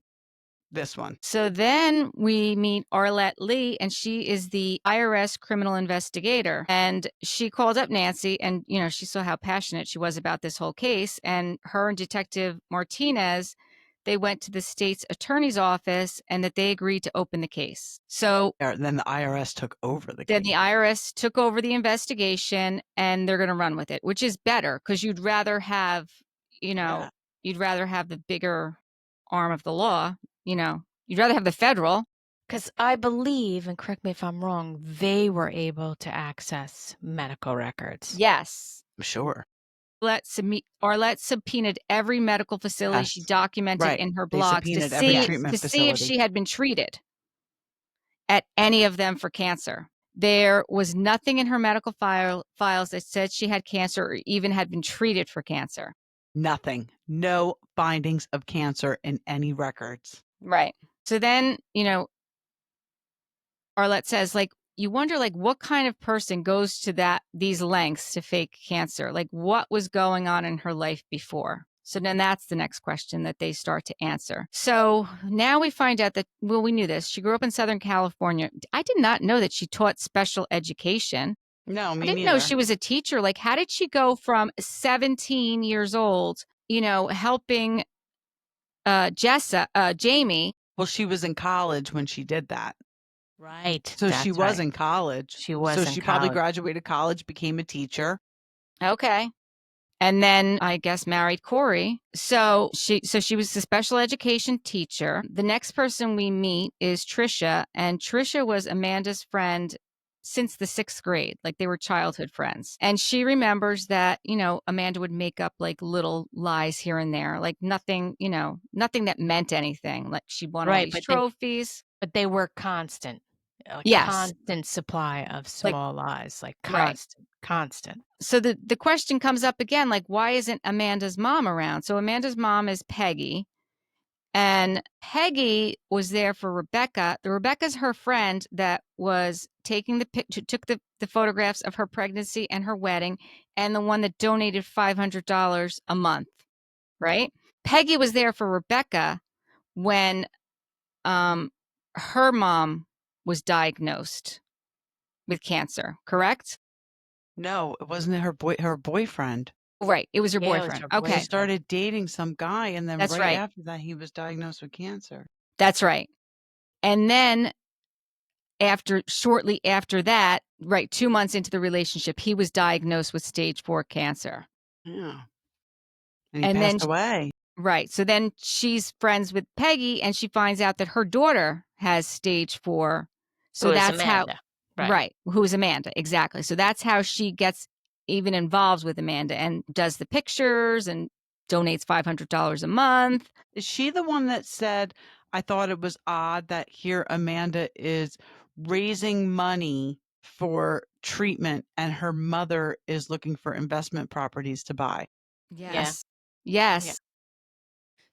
This one. So then we meet Arlette Lee, and she is the IRS criminal investigator. And she called up Nancy, and she saw how passionate she was about this whole case. And her and Detective Martinez, they went to the state's attorney's office, and that they agreed to open the case. So Then the IRS took over the then case. the IRS took over the investigation, and they're going to run with it, which is better because you'd rather have, Yeah. you'd rather have the bigger arm of the law. You'd rather have the federal. Because I believe, and correct me if I'm wrong, they were able to access medical records. Yes. I'm sure. Arlette subpoenaed every medical facility she Yes. documented Right. in her They blogs subpoenaed every treatment to see if facility. she had been treated at any of them for cancer. There was nothing in her medical files that said she had cancer or even had been treated for cancer. Nothing. No findings of cancer in any records. Right. So then, Arlette says, you wonder, what kind of person goes to these lengths to fake cancer? What was going on in her life before? So then that's the next question that they start to answer. So now we find out that, well, we knew this. She grew up in Southern California. I did not know that she taught special education. No, I me didn't know neither. she was a teacher. How did she go from 17 years old, helping Jamie? Well, she was in college when she did that. Right. So she That's was right. in college. She was So in she probably college. graduated college, became a teacher. Okay. And then I guess married Corey. So she was a special education teacher. The next person we meet is Trisha, and Trisha was Amanda's friend since the 6th grade. They were childhood friends. And she remembers that, Amanda would make up little lies here and there, nothing, nothing that meant anything. She won all these trophies. But they were constant. Yes. Constant supply of small lies, Right. constant. So the question comes up again, why isn't Amanda's mom around? So Amanda's mom is Peggy, and Peggy was there for Rebecca. Rebecca's her friend that was taking took the photographs of her pregnancy and her wedding, and the one that donated $500 a month, right? Peggy was there for Rebecca when her mom was diagnosed with cancer, correct? No, it wasn't her boyfriend. Right. It was her Yeah, it was boyfriend. her Okay. She started dating some guy, and then That's right right. after that, he was diagnosed with cancer. That's right. And then shortly after that, right, 2 months into the relationship, he was diagnosed with stage 4 cancer. Yeah. And he And then passed away. right. So then she's friends with Peggy, and she finds out that her daughter has stage 4. So Who is that's how Amanda. right, who is Amanda, exactly. So that's how she gets even involved with Amanda and does the pictures and donates $500 a month. Is she the one that said, "I thought it was odd that here Amanda is raising money for treatment and her mother is looking for investment properties to buy"? Yes. Yes. Yeah.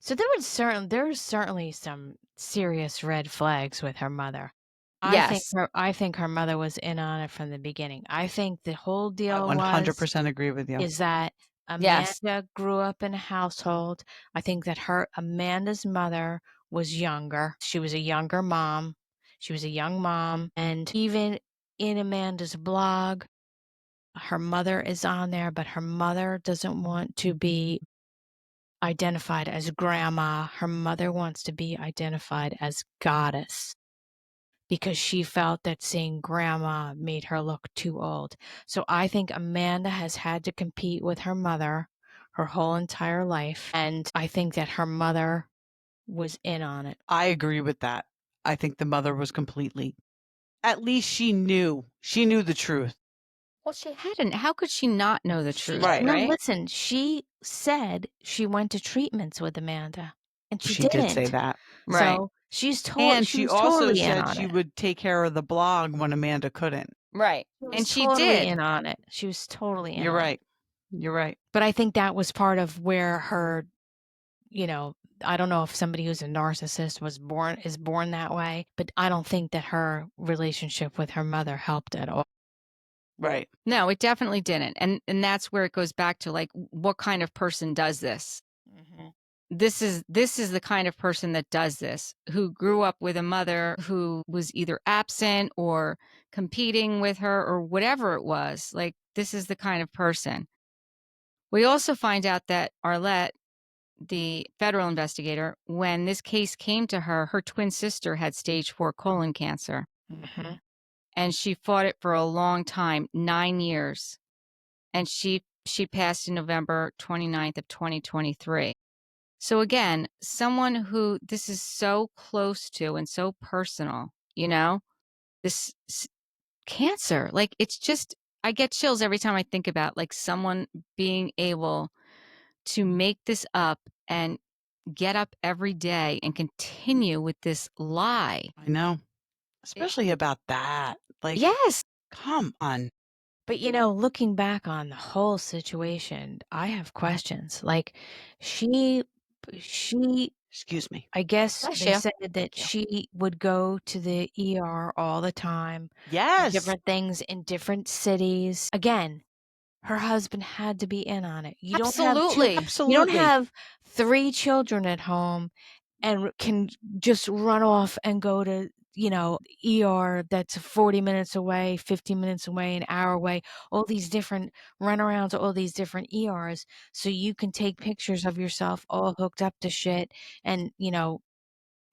So there's certainly some serious red flags with her mother. Yes. I think her mother was in on it from the beginning. I think the whole I deal was 100% agree with you. is that Yes. Amanda grew up in a household. I think that Amanda's mother was younger. She was a younger mom. She was a young mom. And even in Amanda's blog, her mother is on there, but her mother doesn't want to be identified as grandma. Her mother wants to be identified as goddess because she felt that saying grandma made her look too old. So I think Amanda has had to compete with her mother her whole entire life. And I think that her mother was in on it. I agree with that. I think the mother was completely, at least she knew the truth. Well, she hadn't. How could she not know the truth, Right. No, right? listen, she said she went to treatments with Amanda and she She did say didn't. that. Right. So And she she was also totally in said on she it. would take care of the blog when Amanda couldn't. Right. She was And she totally did. in on it. She was totally in You're on it. right. You're right. But I think that was part of where her, I don't know if somebody who's a narcissist is born that way, but I don't think that her relationship with her mother helped at all. Right. No, it definitely didn't. And that's where it goes back to, like, what kind of person does this? Mm-hmm. This is the kind of person that does this, who grew up with a mother who was either absent or competing with her or whatever it was. Like, this is the kind of person. We also find out that Arlette, the federal investigator, when this case came to her, her twin sister had stage 4 colon cancer, Mm-hmm. and she fought it for a long time, 9 years. And she passed in November 29th of 2023. So again, someone who this is so close to and so personal, this cancer, like, it's just, I get chills every time I think about, like, someone being able to make this up and get up every day and continue with this lie. I know. It- Especially about that. Like, yes. come on. But looking back on the whole situation, I have questions. Like she she Excuse me. I guess Bless they you. said that she would go to the ER all the time, Yes. different things in different cities. Again, her husband had to be in on it. Absolutely. You don't Absolutely. have 3 children at home and can just run off and go to, ER that's 40 minutes away, 50 minutes away, an hour away, all these different runarounds to all these different ERs so you can take pictures of yourself all hooked up to shit and,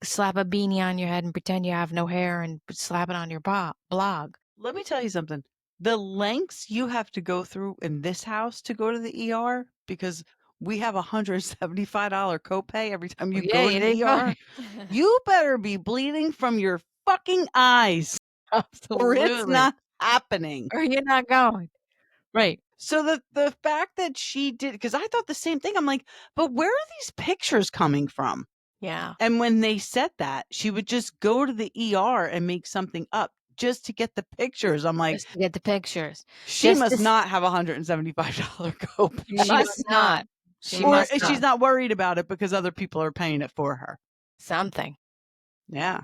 slap a beanie on your head and pretend you have no hair and slap it on your blog. Let me tell you something. The lengths you have to go through in this house to go to the ER, because we have a $175 copay every time you Yeah, go to you didn't the go. ER. You better be bleeding from your fucking eyes or it's Absolutely. not happening. Or you're not going. Right. So the fact that she did, because I thought the same thing. I'm like, but where are these pictures coming from? Yeah. And when they said that, she would just go to the ER and make something up just to get the pictures. I'm like, Just to get the pictures. she Just must to not have a $175 copay. She Must must not. not. She Or must she's not. not worried about it because other people are paying it for her. Something. Yeah.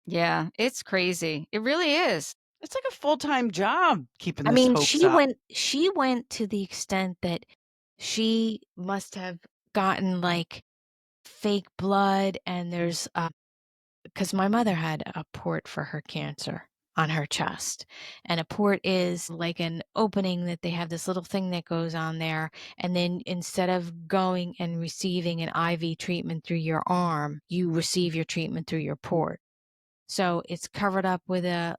Yeah, it's crazy. It really is. It's like a full-time job keeping I this mean, hoax up. she went to the extent that she must have gotten like fake blood and there's because my mother had a port for her cancer on her chest. And a port is like an opening that they have this little thing that goes on there. And then instead of going and receiving an IV treatment through your arm, you receive your treatment through your port. So it's covered up with a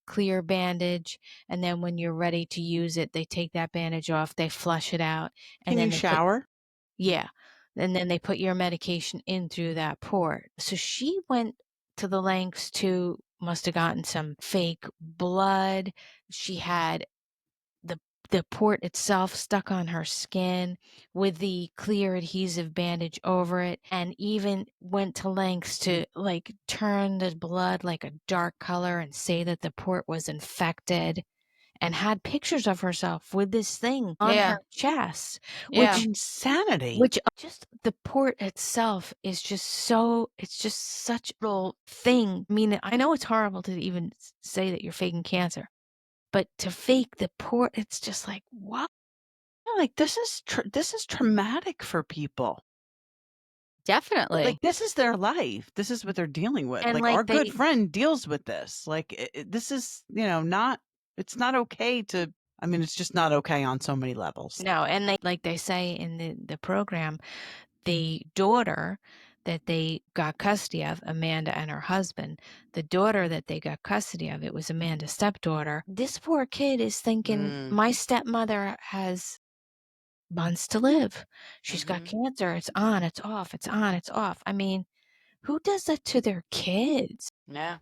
clear bandage, and then when you're ready to use it, they take that bandage off, they flush it out, and Can then you shower? yeah, and then they put your medication in through that port. So she went to the lengths to must have gotten some fake blood. She had the the port itself stuck on her skin with the clear adhesive bandage over it, and even went to lengths to turn the blood like a dark color and say that the port was infected and had pictures of herself with this thing on Yeah. her chest, Yeah. Insanity. which just the port itself is just so, it's just such a little thing. I mean, I know it's horrible to even say that you're faking cancer, but to fake the port, it's just like, what? Like this is traumatic for people. Definitely. Like this is their life. This is what they're dealing with. And Like like our good friend deals with this. Like this is, not, it's not okay to, I mean, it's just not okay on so many levels. no, and they, like they say in the program, the daughter that they got custody of, Amanda and her husband, the daughter that they got custody of, it was Amanda's stepdaughter. This poor kid is thinking, my stepmother has months to live. She's got cancer. It's on, it's off, it's on, it's off. I mean, who does that to their kids? Yeah.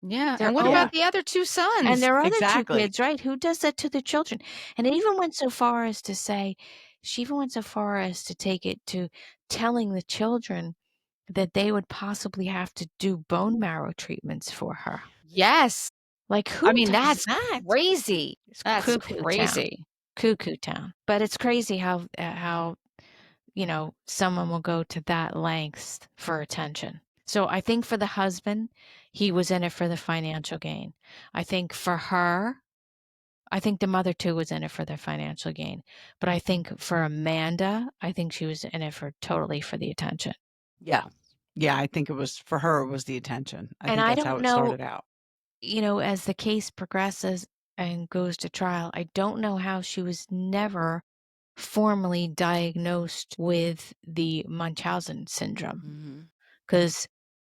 Yeah. Their And what own, about the other two sons? and their other two Exactly. kids, right? Who does that to their children? And it even went so far as to say, she even went so far as to take it to telling the children that they would possibly have to do bone marrow treatments for her. Yes. Like, who I mean, does that's that? crazy. It's That's cuckoo town. crazy. Cuckoo town. But it's crazy how someone will go to that lengths for attention. So I think for the husband, he was in it for the financial gain. I think for her, I think the mother too was in it for the financial gain. But I think for Amanda, I think she was in it for totally for the attention. Yeah. Yeah. I think it was for her, it was the attention. I And think I that's how don't it know, started out. as the case progresses and goes to trial, I don't know how she was never formally diagnosed with the Munchausen syndrome. Because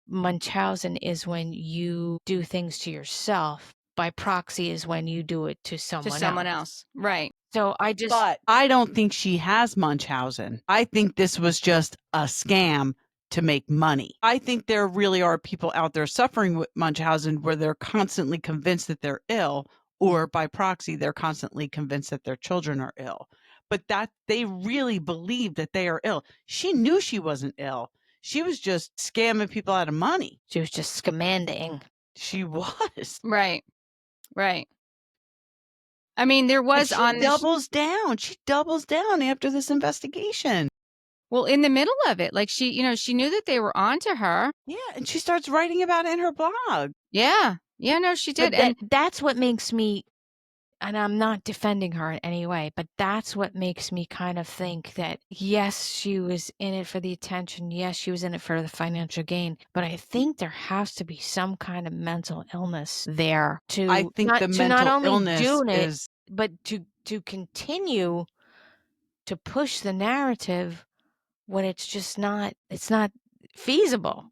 Munchausen is when you do things to yourself. By proxy is when you do it to To someone someone else. else. Right. So I just, But I don't think she has Munchausen. I think this was just a scam to make money. I think there really are people out there suffering with Munchausen where they're constantly convinced that they're ill, or by proxy, they're constantly convinced that their children are ill. But that they really believe that they are ill. She knew she wasn't ill. She was just scamming people out of money. she was just scamanding. She was. Right. Right. I mean, there And was she on this, doubles down. She doubles down after this investigation. well, in the middle of it, like she knew that they were onto her. Yeah, and she starts writing about it in her blog. Yeah. Yeah, no, she did. But And that's what makes me, and I'm not defending her in any way, but that's what makes me kind of think that, yes, she was in it for the attention. Yes, she was in it for the financial gain. But I think there has to be some kind of mental illness there I to think the not mental only illness do it, is but to continue to push the narrative when it's not feasible.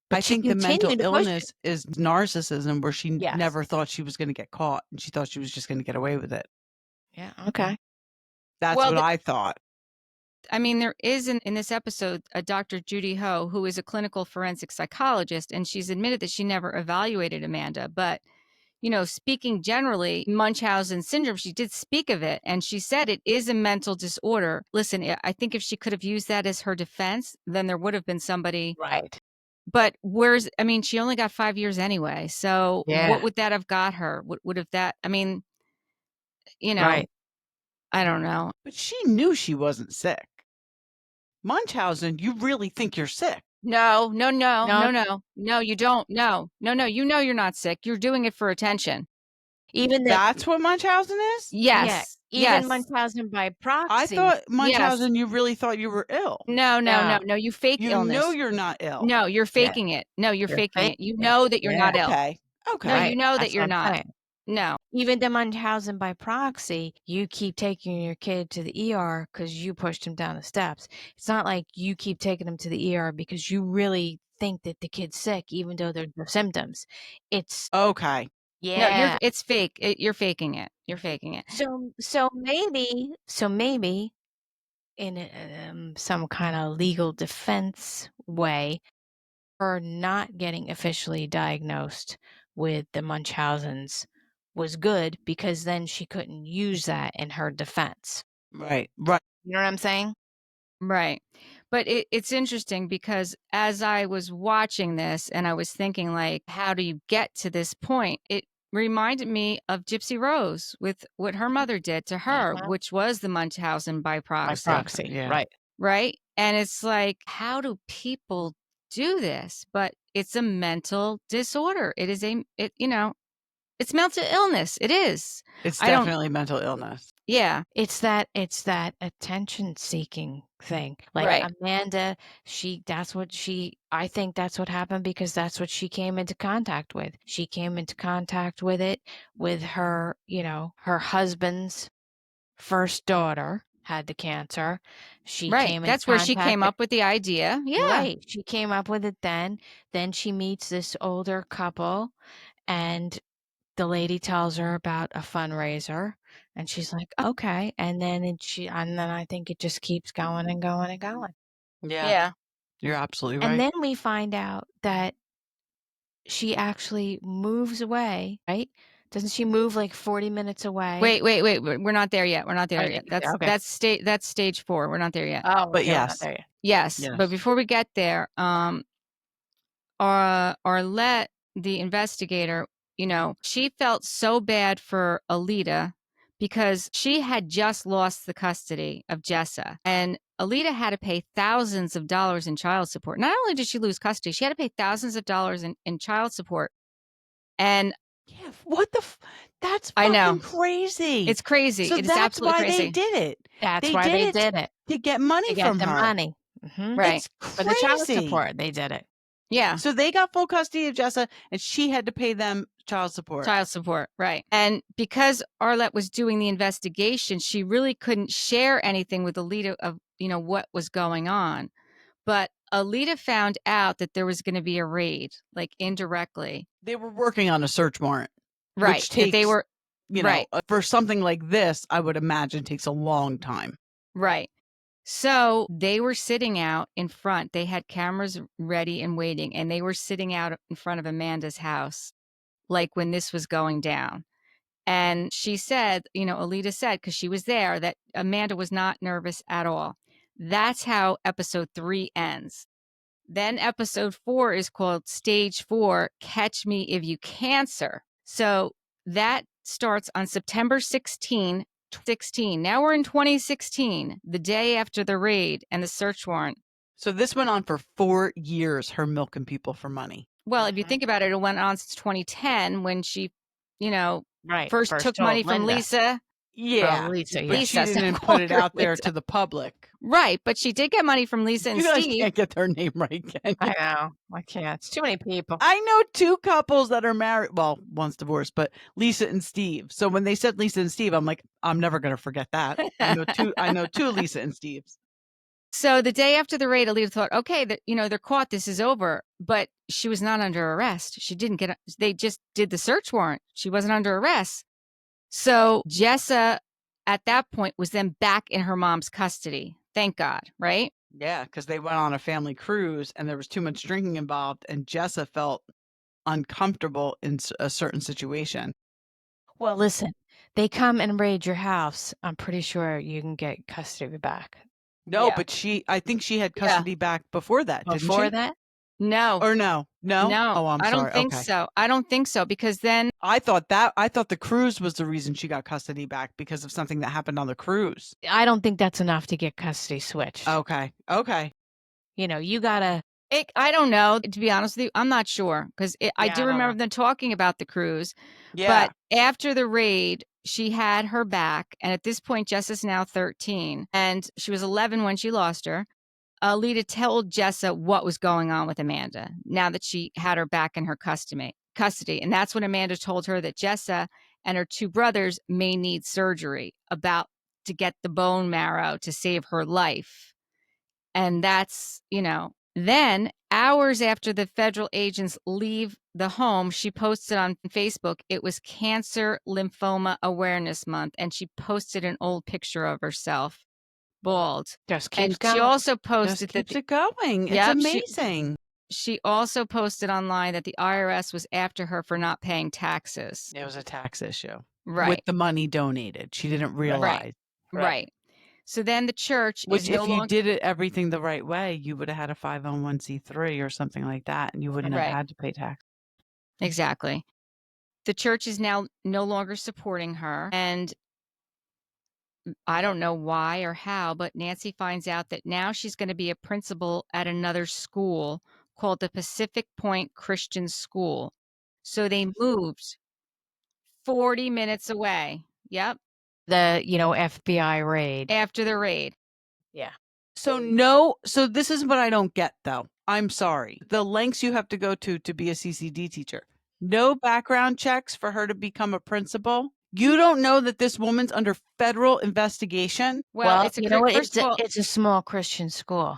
But I she think the mental continued to push it. illness is narcissism, where she Yes. never thought she was gonna get caught, and she thought she was just gonna get away with it. Yeah. Okay. That's Well, what I thought. I mean, there is in this episode a Dr. Judy Ho, who is a clinical forensic psychologist, and she's admitted that she never evaluated Amanda. But, speaking generally, Munchausen syndrome, she did speak of it, and she said it is a mental disorder. Listen, I think if she could have used that as her defense, then there would have been somebody. Right. But she only got 5 years anyway. So Yeah. what would that have got her? Would have that, I mean, Right. I don't know. But she knew she wasn't sick. Munchausen, you really think you're sick. No, no, no, No. no, no, no, you don't. No, no, no. You know you're not sick. You're doing it for attention. Even the That's what Munchausen is? yeah, Yes. even Yes. Munchausen by I proxy. thought Yes. Munchausen, you really thought you were ill. No, no, no, No. no. You fake You illness. know you're not ill. No, you're Yeah. faking it. No, you're You're faking it. faking You it. know that you're Yeah. not ill. Okay. Okay. No, you Right. know that That's you're what I'm not. saying. No. Even the Munchausen by proxy, you keep taking your kid to the ER because you pushed him down the steps. It's not like you keep taking him to the ER because you really think that the kid's sick, even though there's no symptoms. It's Okay. No, yeah. it's fake. You're faking it. You're faking it. So maybe in some kind of legal defense way, her not getting officially diagnosed with the Munchausens was good because then she couldn't use that in her defense. Right. Right. You know what I'm saying? Right. But it's interesting because as I was watching this and I was thinking, like, how do you get to this point? reminded me of Gypsy Rose with what her mother did to her, which was the Munchausen by proxy. By proxy, Yeah. right. Right? And it's like, how do people do this? But it's a mental disorder. It is it's mental illness. It is. It's I don't- definitely mental illness. Yeah. It's that attention seeking thing. Like Right. Amanda, I think that's what happened because that's what she came into contact with. She came into contact with it with her, her husband's first daughter had the cancer. She Right. came in That's where she contact came up with the idea. Yeah. Right. She came up with it then. Then she meets this older couple and the lady tells her about a fundraiser and she's like, okay. And then I think it just keeps going and going and going. Yeah. Yeah. You're absolutely right. And then we find out that she actually moves away, right? Doesn't she move like 40 minutes away? Wait. We're not there yet. We're not there yet. Okay. That's stage 4. We're not there yet. Oh, But okay, we're not yes. there yet. Yes. But before we get there, Arlette, the investigator, she felt so bad for Alita because she had just lost the custody of Jessa. And Alita had to pay thousands of dollars in child support. Not only did she lose custody, she had to pay thousands of dollars in child support. And yeah, what the that's I know. fucking crazy. It's crazy. So it is that's absolutely why crazy. they did it. That's why they did it. To get money To get from the her. money. Mm-hmm. Right. It's crazy. For the child support, they did it. Yeah. So they got full custody of Jessa and she had to pay them child support. Child support, right. And because Arlette was doing the investigation, she really couldn't share anything with Alita of, what was going on. But Alita found out that there was going to be a raid, like indirectly. They were working on a search warrant. Right. Which takes, they were, right. For something like this, I would imagine takes a long time. Right. So they were sitting out in front. They had cameras ready and waiting, and they were sitting out in front of Amanda's house, like when this was going down. And she said, Alita said, because she was there, that Amanda was not nervous at all. That's how episode 3 ends. Then episode 4 is called Stage 4, Catch Me If You Cancer. So that starts on September 16. Now we're in 2016, the day after the raid and the search warrant. So this went on for 4 years, her milking people for money. Well, if you think about it, it went on since 2010 when she, first took told money from Linda. Lisa. Yeah. Lisa, But she didn't put it out there to the public. Right. But she did get money from Lisa and You guys Steve. can't get their name right, can you? I know. I can't. It's too many people. I know 2 couples that are married. Well, one's divorced, but Lisa and Steve. So when they said Lisa and Steve, I'm like, I'm never going to forget that. I know two Lisa and Steves. So the day after the raid, Alita thought, okay, they're caught. This is over. But she was not under arrest. She didn't they just did the search warrant. She wasn't under arrest. So Jessa at that point was then back in her mom's custody. Thank God. Right. Yeah. Because they went on a family cruise and there was too much drinking involved. And Jessa felt uncomfortable in a certain situation. Well, listen, they come and raid your house. I'm pretty sure you can get custody back. No, Yeah. but I think she had custody back before that, didn't she? Before that? No. Or no? No. Oh, I'm sorry. I don't think so. I don't think so because then I thought the cruise was the reason she got custody back because of something that happened on the cruise. I don't think that's enough to get custody switched. Okay. You gotta. I don't know. To be honest with you, I'm not sure because I do I don't remember know. them talking about the cruise. Yeah. But after the raid, she had her back. And at this point, Jess is now 13 and she was 11 when she lost her. Alita told Jessa what was going on with Amanda now that she had her back in her custody. And that's when Amanda told her that Jessa and her 2 brothers may need surgery to get the bone marrow to save her life. And that's, then hours after the federal agents leave the home, she posted on Facebook, it was Cancer Lymphoma Awareness Month. And she posted an old picture of herself. Bald. Just keeps And going. she also posted Just keeps it going. It's amazing. She also posted online that the IRS was after her for not paying taxes. It was a tax issue. Right. With the money donated. She didn't realize. Right. So then the church Which is if you did it everything the right way, you would have had a 501c3 or something like that, and you wouldn't have had to pay tax. Exactly. The church is now no longer supporting her, and I don't know why or how, but Nancy finds out that now she's going to be a principal at another school called the Pacific Point Christian School. So they moved 40 minutes away. Yep. The, FBI raid. After the raid. Yeah. So this is what I don't get though. I'm sorry. The lengths you have to go to be a CCD teacher. No background checks for her to become a principal. You don't know that this woman's under federal investigation. Well, it's you know what? first of all, It's a small Christian school.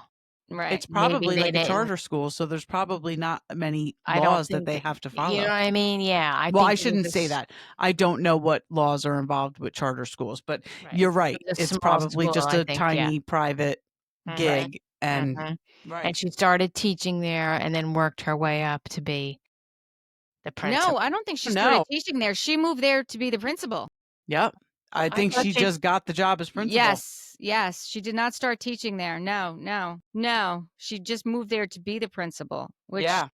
right. It's probably Maybe they like a didn't. charter school, so there's probably not many I don't laws that think they have to follow. You know what I mean? Yeah. Well, think I it was shouldn't say that. I don't know what laws are involved with charter schools, but Right. you're right. It was a It's small probably school, just I a think, tiny private Mhm. gig and Mhm. right. And she started teaching there and then worked her way up to be the principal. No, I don't think she No. started teaching there. She moved there to be the principal. Yep. I I think thought she just got the job as principal. Yes. She did not start teaching there. No. She just moved there to be the principal, which, Yeah.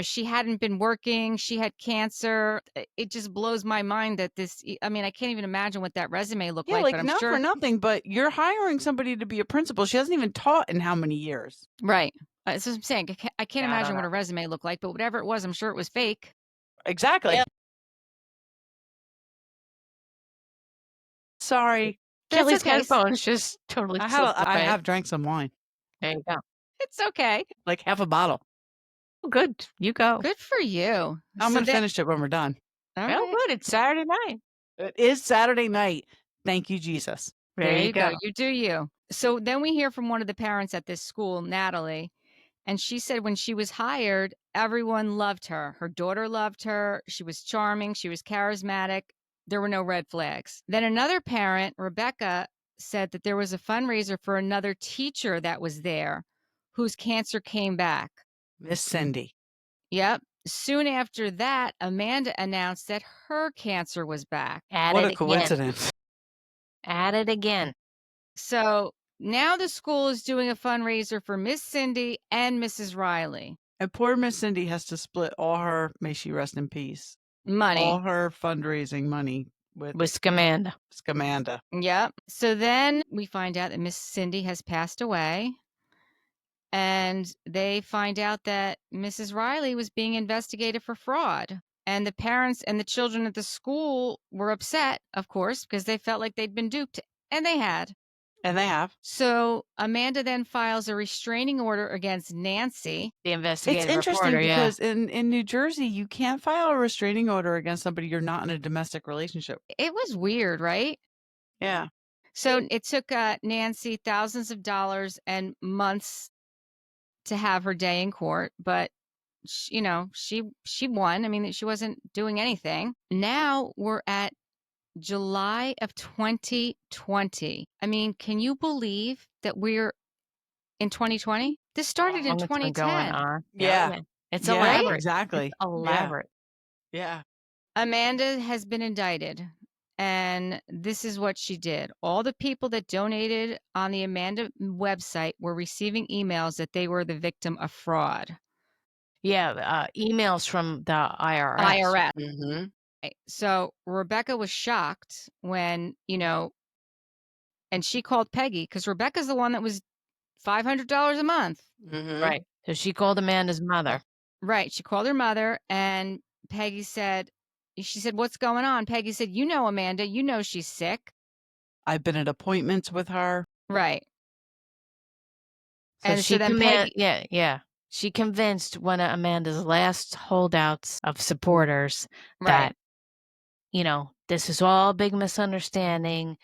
She hadn't been working. She had cancer. It just blows my mind that I can't even imagine what that resume looked Yeah, like, like but I'm not sure. for nothing, but you're hiring somebody to be a principal. She hasn't even taught in how many years? Right. That's what I'm saying. I can't Yeah, I imagine don't what know. a resume looked like, but whatever it was, I'm sure it was fake. Exactly. Yep. Sorry. That's Kelly's okay. headphones just totally slipped I away. have drank some wine. There you go. It's okay. Like half a bottle. Oh, good. You go. Good for you. I'm So gonna finish it when we're done. All Well, right. good. It's Saturday night. It is Saturday night. Thank you, Jesus. There you go. You do you. So then we hear from one of the parents at this school, Natalie, and she said when she was hired, everyone loved her. Her daughter loved her. She was charming. She was charismatic. There were no red flags. Then another parent, Rebecca, said that there was a fundraiser for another teacher that was there whose cancer came back. Miss Cindy. Yep. Soon after that, Amanda announced that her cancer was back. What a coincidence. At it again. So now the school is doing a fundraiser for Miss Cindy and Mrs. Riley. And poor Miss Cindy has to split all her, may she rest in peace, Money. all her fundraising money with Scamanda. Scamanda. Yep. So then we find out that Miss Cindy has passed away. And they find out that Mrs. Riley was being investigated for fraud. And the parents and the children at the school were upset, of course, because they felt like they'd been duped. And they had. And they have. So Amanda then files a restraining order against Nancy. The investigative It's interesting reporter, because in New Jersey, you can't file a restraining order against somebody you're not in a domestic relationship. It was weird, right? Yeah. So it took Nancy thousands of dollars and months to have her day in court, but she won. I mean, she wasn't doing anything. Now we're at July of 2020. I mean, can you believe that we're in 2020? This started in It's been going 2010. on. Yeah. It's Yeah, elaborate. exactly. It's elaborate. Yeah. Amanda has been indicted, and this is what she did. All the people that donated on the Amanda website were receiving emails that they were the victim of fraud. Yeah, emails from the IRS. IRS. Mm-hmm. So Rebecca was shocked when, and she called Peggy because Rebecca's the one that was $500 a month. Mm-hmm. Right. So she called Amanda's mother. Right. She called her mother, and Peggy said, what's going on? Peggy said, Amanda, she's sick. I've been at appointments with her. Right. So and she so then Peggy, yeah. She convinced one of Amanda's last holdouts of supporters right. that, this is all a big misunderstanding.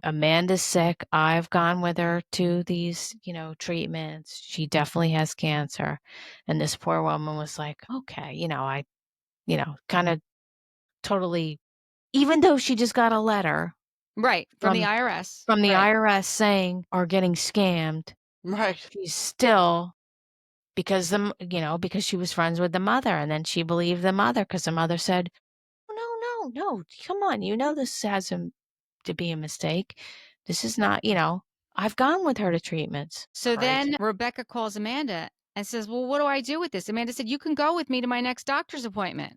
Amanda's sick. I've gone with her to these, treatments. She definitely has cancer. And this poor woman was like, okay, I, kind of totally, even though she just got a letter. Right. From the IRS. From the right. IRS saying are getting scammed. Right. She's still, because because she was friends with the mother, and then she believed the mother because the mother said, no, come on, this has to be a mistake. This is not, I've gone with her to treatments. So Crazy. then Rebecca calls Amanda and says, well, what do I do with this? Amanda said, you can go with me to my next doctor's appointment.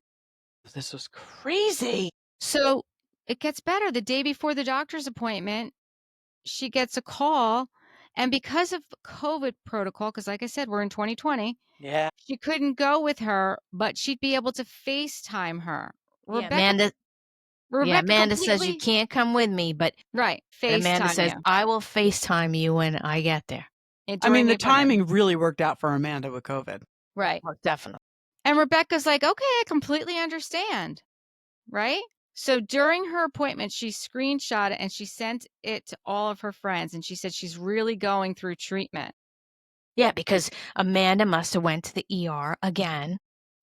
This was crazy. So it gets better. The day before the doctor's appointment, she gets a call. And because of COVID protocol, because like I said, we're in 2020, Yeah. she couldn't go with her, but she'd be able to FaceTime her. Yeah, Rebecca Amanda says you completely can't come with me, but right. Amanda FaceTime says you I will FaceTime you when I get there. I mean, during the the appointment. timing really worked out for Amanda with COVID. Right. Most definitely. And Rebecca's like, okay, I completely understand. Right. So during her appointment, she screenshot it and she sent it to all of her friends. And she said she's really going through treatment. Yeah, because Amanda must have went to the ER again.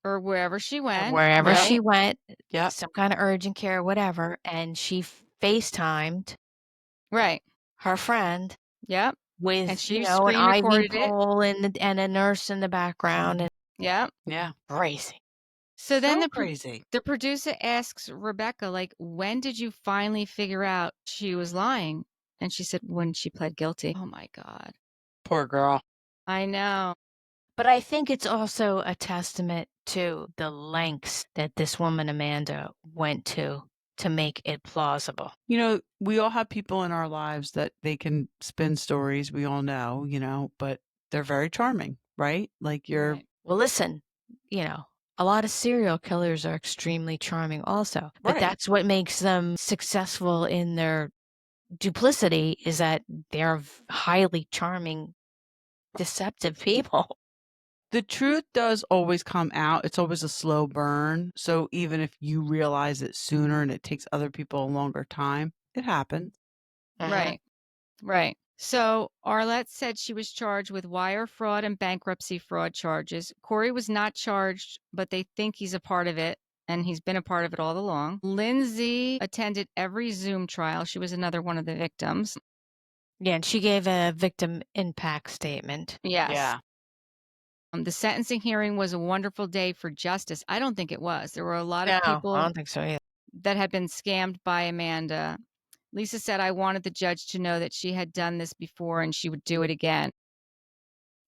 Or wherever she went. Wherever right? she went, Yep. some kind of urgent care, whatever, and she FaceTimed Right. her friend Yep. with, And she an screen IV recorded it. pole and a nurse in the background. And Yep. Yeah. crazy. So then crazy. the producer asks Rebecca, like, when did you finally figure out she was lying? And she said, when she pled guilty. Oh my God. Poor girl. I know. But I think it's also a testament to the lengths that this woman, Amanda, went to make it plausible. You know, we all have people in our lives that they can spin stories. We all know, but they're very charming, right? Like you're. Right. Well, listen, a lot of serial killers are extremely charming also, but Right. that's what makes them successful in their duplicity, is that they're highly charming, deceptive people. The truth does always come out. It's always a slow burn. So even if you realize it sooner and it takes other people a longer time, it happens. Right. Right. So Arlette said she was charged with wire fraud and bankruptcy fraud charges. Corey was not charged, but they think he's a part of it, and he's been a part of it all along. Lindsay attended every Zoom trial. She was another one of the victims. Yeah, and she gave a victim impact statement. Yes. Yeah. The sentencing hearing was a wonderful day for justice. I don't think it was. There were a lot of No, people I don't think so either. that had been scammed by Amanda. Lisa said, I wanted the judge to know that she had done this before and she would do it again.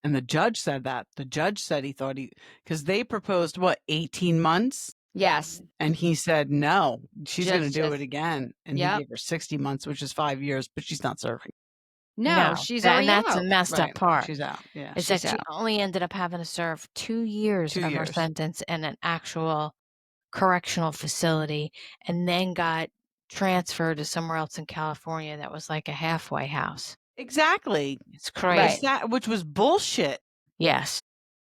And the judge said that. The judge said he thought because they proposed, 18 months? Yes. And he said, no, she's going to Judge do says- it again. And he Yep. gave her 60 months, which is 5 years, but she's not serving. No, she's already and that's out. a messed Right. up part. She's out. Yeah. Is that She's she out. only ended up having to serve 2 years 2 of her years. sentence in an actual correctional facility, and then got transferred to somewhere else in California that was like a halfway house. Exactly. It's crazy. Right. Which was bullshit. Yes.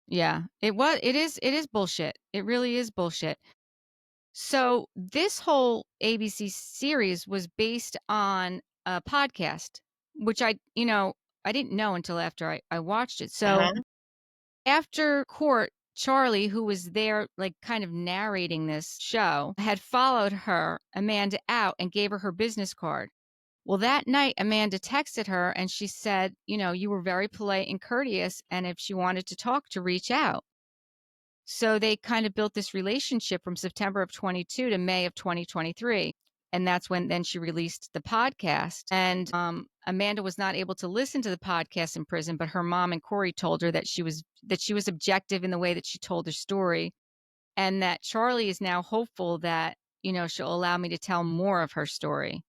Yeah, it is bullshit. It really is bullshit. So this whole ABC series was based on a podcast, which I didn't know until after I watched it. So after court, Charlie, who was there, like kind of narrating this show, had followed her, Amanda, out and gave her her business card. Well, that night, Amanda texted her and she said, you were very polite and courteous. And if she wanted to talk, to reach out. So they kind of built this relationship from September of 22 to May of 2023. And that's when then she released the podcast. And Amanda was not able to listen to the podcast in prison, but her mom and Corey told her that she was objective in the way that she told her story. And that Charlie is now hopeful that, she'll allow me to tell more of her story.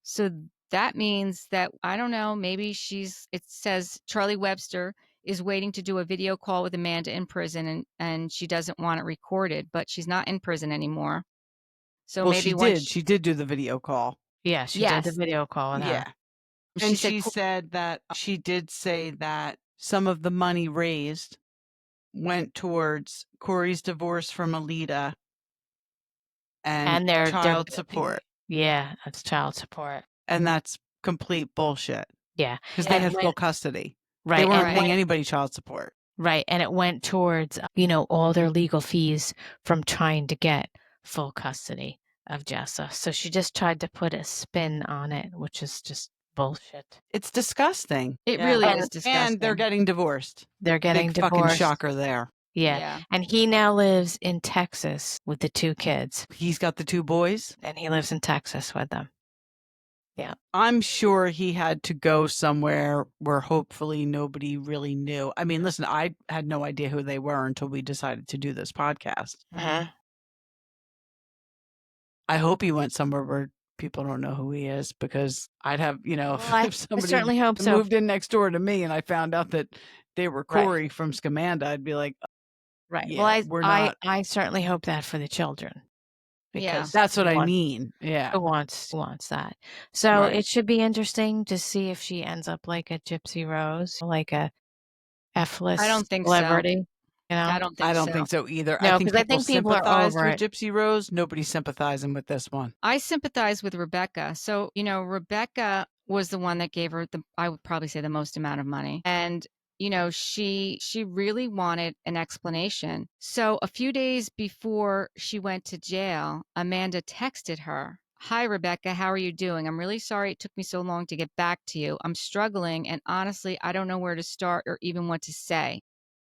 So that means that, I don't know, maybe it says Charlie Webster is waiting to do a video call with Amanda in prison, and she doesn't want it recorded, but she's not in prison anymore. So Well, maybe she did do the video call. Yeah, she did the video call with her. Yeah. And she said that she did say that some of the money raised went towards Corey's divorce from Alita and their child support. Yeah, that's child support. And that's complete bullshit. Yeah. Because they had full custody. Right. They weren't paying anybody child support. Right. And it went towards, all their legal fees from trying to get full custody of Jessa. So she just tried to put a spin on it, which is just bullshit. It's disgusting. It really is disgusting. And they're getting divorced. They're getting Big divorced. fucking shocker there. Yeah. And he now lives in Texas with the 2 kids. He's got the 2 boys. And he lives in Texas with them. Yeah. I'm sure he had to go somewhere where hopefully nobody really knew. I mean, listen, I had no idea who they were until we decided to do this podcast. I hope he went somewhere where people don't know who he is, because I'd have, Well, I if somebody certainly hope so. moved in next door to me and I found out that they were Right. Corey from Scamanda, I'd be like, Right. yeah, Well, we're not. I certainly hope that for the children, Yeah. because That's what who I wants mean. Yeah. who wants that? So Right. it should be interesting to see if she ends up like a Gypsy Rose, like a I F-list don't think so. celebrity, you know? I don't I think don't so. think so either. I No, think because I people think people are sympathized over with it. Gypsy Rose. Nobody's sympathizing with this one. I sympathize with Rebecca. So, Rebecca was the one that gave her I would probably say the most amount of money. And, she really wanted an explanation. So a few days before she went to jail, Amanda texted her, "Hi, Rebecca, how are you doing? I'm really sorry it took me so long to get back to you. I'm struggling, and honestly, I don't know where to start or even what to say.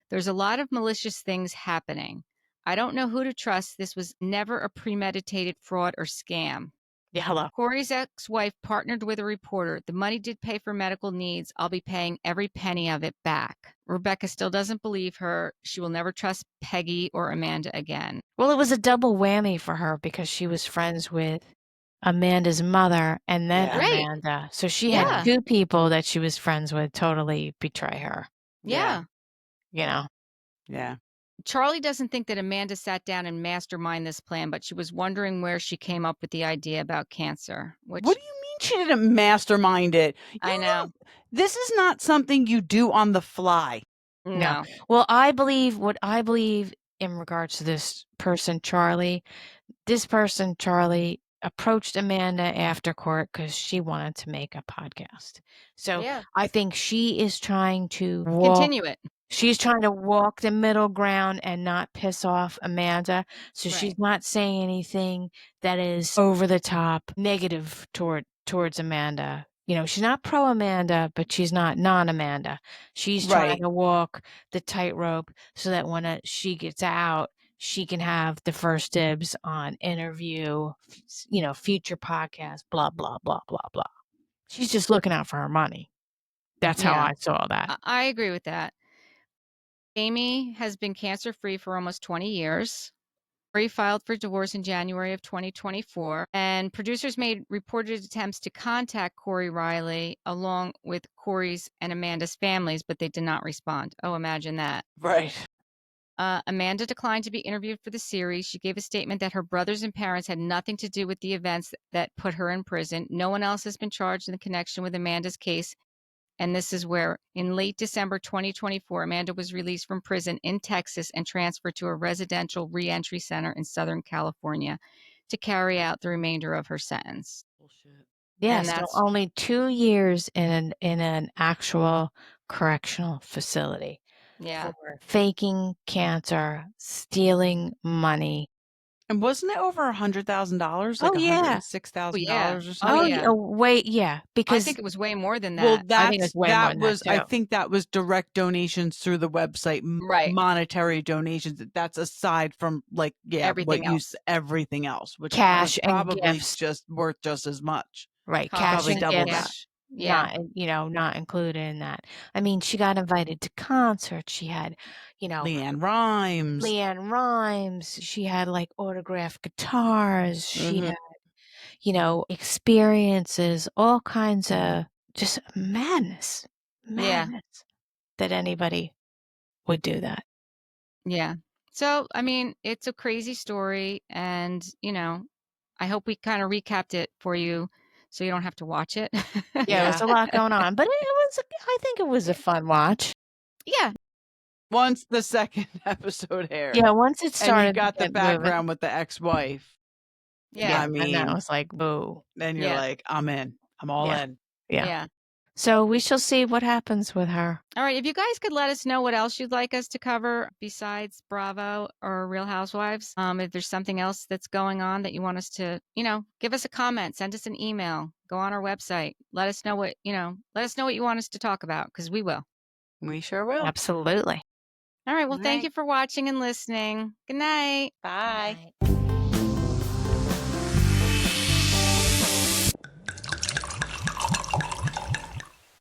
There's a lot of malicious things happening. I don't know who to trust. This was never a premeditated fraud or scam. Yeah, hello. Corey's ex-wife partnered with a reporter. The money did pay for medical needs. I'll be paying every penny of it back." Rebecca still doesn't believe her. She will never trust Peggy or Amanda again. Well, it was a double whammy for her because she was friends with Amanda's mother and then Yeah. Right. Amanda. So she had Yeah. 2 people that she was friends with totally betray her, Yeah. you know? Yeah. Charlie doesn't think that Amanda sat down and masterminded this plan, but she was wondering where she came up with the idea about cancer, which What do you mean she didn't mastermind it? I know. This is not something you do on the fly. No. No. Well, what I believe in regards to this person, Charlie, approached Amanda after court because she wanted to make a podcast. So Yeah. I think she is trying to Continue it. she's trying to walk the middle ground and not piss off Amanda. So Right. she's not saying anything that is over the top negative towards Amanda. She's not pro Amanda, but she's not non Amanda. She's trying Right. to walk the tightrope so that when she gets out, she can have the first dibs on interview, future podcast, blah, blah, blah, blah, blah. She's just looking out for her money. That's how Yeah. I saw that. I agree with that. Amy has been cancer-free for almost 20 years. Corey filed for divorce in January of 2024, and producers made reported attempts to contact Corey Riley along with Corey's and Amanda's families, but they did not respond. Oh, imagine that. Right. Amanda declined to be interviewed for the series. She gave a statement that her brothers and parents had nothing to do with the events that put her in prison. No one else has been charged in connection with Amanda's case. And this is where, in late December 2024, Amanda was released from prison in Texas and transferred to a residential reentry center in Southern California to carry out the remainder of her sentence. Bullshit. Yes, And so that's only 2 years in an actual correctional facility yeah, for faking cancer, stealing money. And wasn't it over $100,000, like Oh, yeah. oh yeah, $106,000 or oh something? yeah. Wait, yeah, I because think it was way more than Well, that. I think it's way more than that I too. think that was direct donations through the website, Right. monetary donations. That's aside from Everything else. everything else, which Cash was and probably gifts. just worth just as much. Right, Cash cash Probably and double gifts. that. Yeah. Not included in that. I mean, she got invited to concerts. She had, Leanne Rhymes. Leanne Rhymes. She had like autographed guitars. She Mhm. had, experiences, all kinds of just madness. Yeah. Madness that anybody would do that. Yeah. So, I mean, it's a crazy story. And, I hope we kind of recapped it for you so you don't have to watch it. Yeah, there's a lot going on, but I think it was a fun watch. Yeah. Once the second episode aired, Yeah, once it and you started to got the get moving. background with the ex-wife, Yeah. I And mean, that was like, boo. then you're Yeah. like, I'm in. I'm all Yeah. in. Yeah. Yeah. So we shall see what happens with her. All right. If you guys could let us know what else you'd like us to cover besides Bravo or Real Housewives, if there's something else that's going on that you want us to, give us a comment, send us an email, go on our website, let us know what you want us to talk about, because we will. We sure will. Absolutely. All right. Well, Good thank night. you for watching and listening. Good night. Bye. Good night.